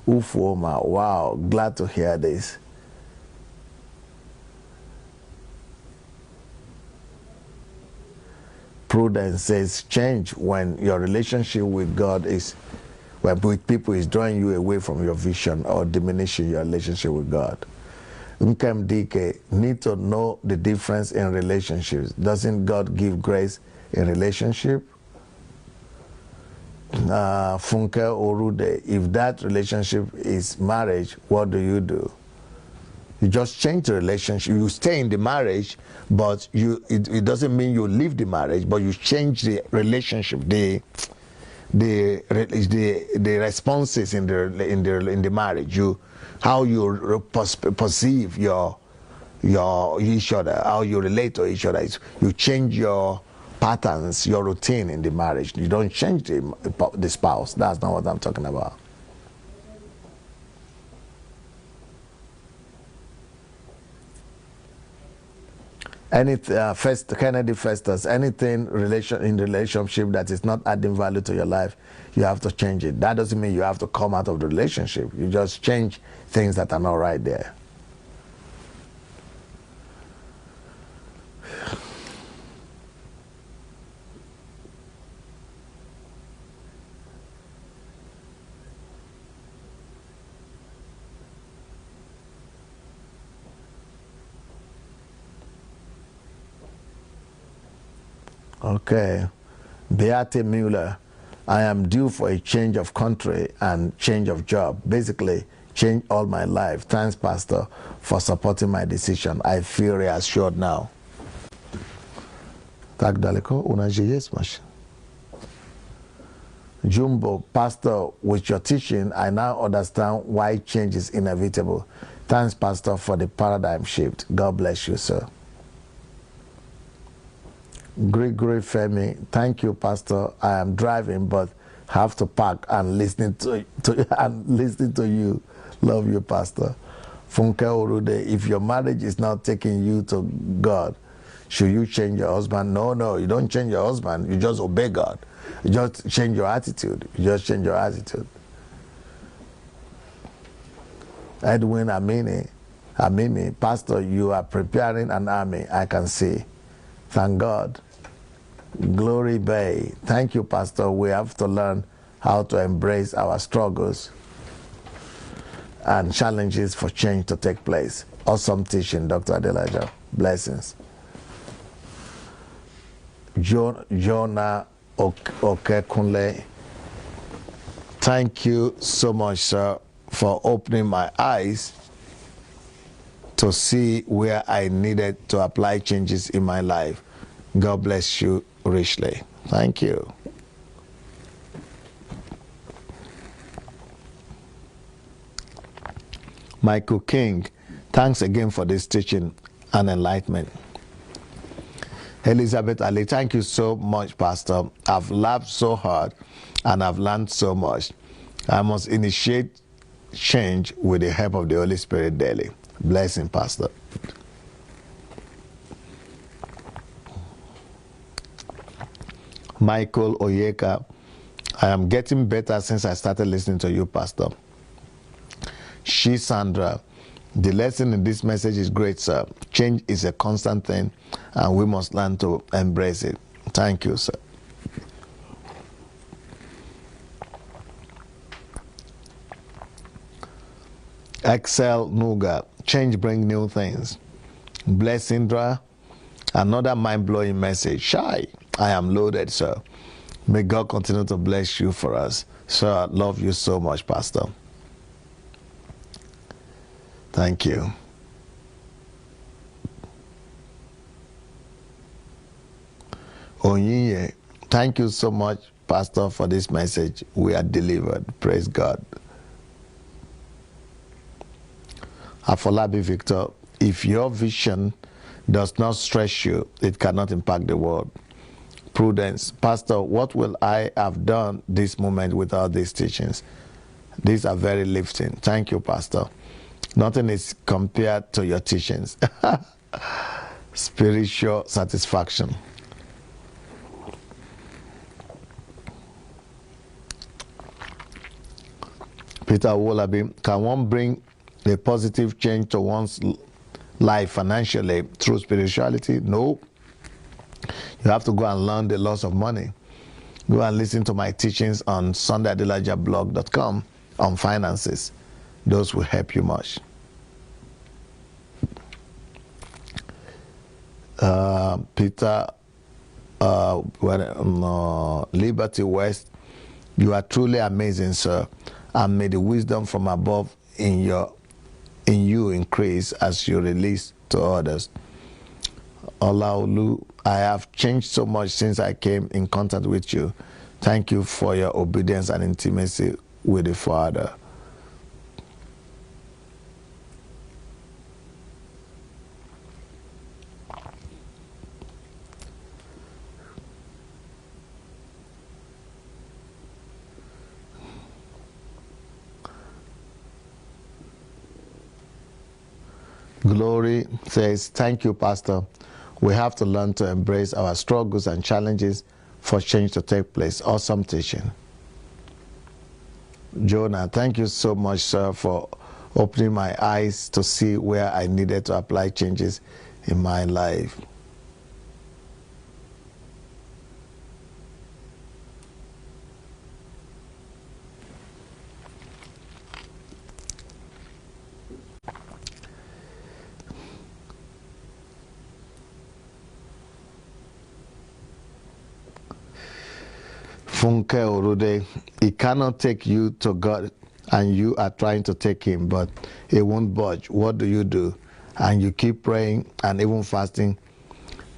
Ufoma, wow, glad to hear this. Prudence says, change when your relationship with God is, when with people is drawing you away from your vision or diminishing your relationship with God. Nkem DK, need to know the difference in relationships. Doesn't God give grace in relationship? Funke Orude, if that relationship is marriage, what do you do? You just change the relationship. You stay in the marriage, but it doesn't mean you leave the marriage, but you change the relationship, the responses in the marriage. How you perceive your each other, how you relate to each other. You change your patterns, your routine in the marriage. You don't change the spouse. That's not what I'm talking about. Kennedy Festus, anything in relationship that is not adding value to your life, you have to change it. That doesn't mean you have to come out of the relationship. You just change things that are not right there. Okay. Beate Mueller, I am due for a change of country and change of job. Basically, change all my life. Thanks, Pastor, for supporting my decision. I feel reassured now. Tak daleko, unaje jest masz. Jumbo, Pastor, with your teaching, I now understand why change is inevitable. Thanks, Pastor, for the paradigm shift. God bless you, sir. Gregory Femi, thank you, Pastor. I am driving, but have to park and listening to you. Love you, Pastor. Funke Orude, if your marriage is not taking you to God, should you change your husband? No, you don't change your husband. You just obey God. You just change your attitude. Edwin Amini, Pastor, you are preparing an army. I can see. Thank God. Glory Bay. Thank you, Pastor. We have to learn how to embrace our struggles and challenges for change to take place. Awesome teaching, Dr. Adelaja. Blessings. Jonah Okekunle. Thank you so much, sir, for opening my eyes to see where I needed to apply changes in my life. God bless you richly. Thank you. Michael King, thanks again for this teaching and enlightenment. Elizabeth Ali, thank you so much, Pastor. I've laughed so hard and I've learned so much. I must initiate change with the help of the Holy Spirit daily. Blessing, Pastor. Michael Oyeka, I am getting better since I started listening to you, Pastor. Sandra, the lesson in this message is great, sir. Change is a constant thing, and we must learn to embrace it. Thank you, sir. Excel Nuga, change bring new things. Bless Indra, another mind-blowing message. Shy, I am loaded, sir. May God continue to bless you for us. Sir, I love you so much, Pastor. Thank you. Onyinye, thank you so much, Pastor, for this message. We are delivered. Praise God. Afolabi Victor, if your vision does not stretch you, it cannot impact the world. Prudence, Pastor, what will I have done this moment without these teachings? These are very lifting. Thank you, Pastor. Nothing is compared to your teachings. Spiritual satisfaction. Peter Wolabi, can one bring a positive change to one's life financially through spirituality? No. You have to go and learn the laws of money. Go and listen to my teachings on SundayAdelajablog.com on finances. Those will help you much. Peter, Liberty West, you are truly amazing, sir. And may the wisdom from above in your in you increase as you release to others. Olaolu, I have changed so much since I came in contact with you. Thank you for your obedience and intimacy with the Father. Glory says, thank you, Pastor. We have to learn to embrace our struggles and challenges for change to take place. Awesome teaching. Jonah, thank you so much, sir, for opening my eyes to see where I needed to apply changes in my life. Funke Orude, he cannot take you to God and you are trying to take him, but he won't budge. What do you do? And you keep praying and even fasting.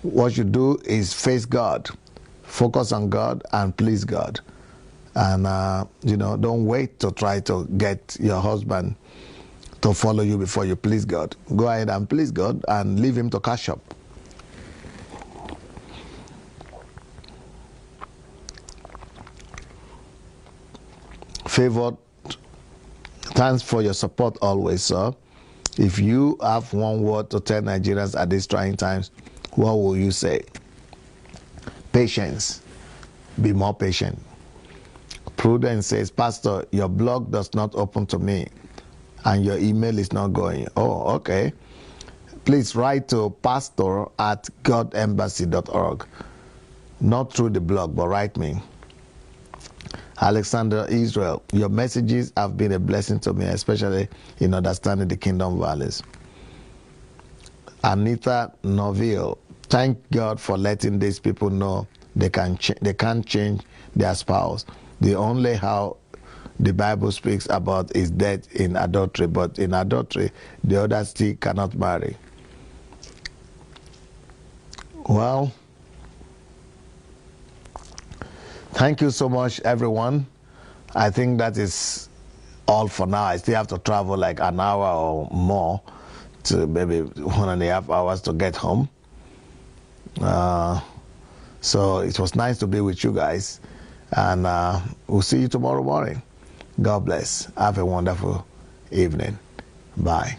What you do is face God, focus on God and please God. And, don't wait to try to get your husband to follow you before you please God. Go ahead and please God and leave him to cash up. Favored, thanks for your support always, sir. If you have one word to tell Nigerians at these trying times, what will you say? Patience. Be more patient. Prudence says, Pastor, your blog does not open to me and your email is not going. Oh, okay. Please write to pastor@godembassy.org. Not through the blog, but write me. Alexander Israel, your messages have been a blessing to me, especially in understanding the kingdom values. Anita Noville, thank God for letting these people know they can't change their spouse. The only how the Bible speaks about is death in adultery, but in adultery, the other still cannot marry. Well, thank you so much, everyone. I think that is all for now. I still have to travel like an hour or more to maybe 1.5 hours to get home. So it was nice to be with you guys. And we'll see you tomorrow morning. God bless. Have a wonderful evening. Bye.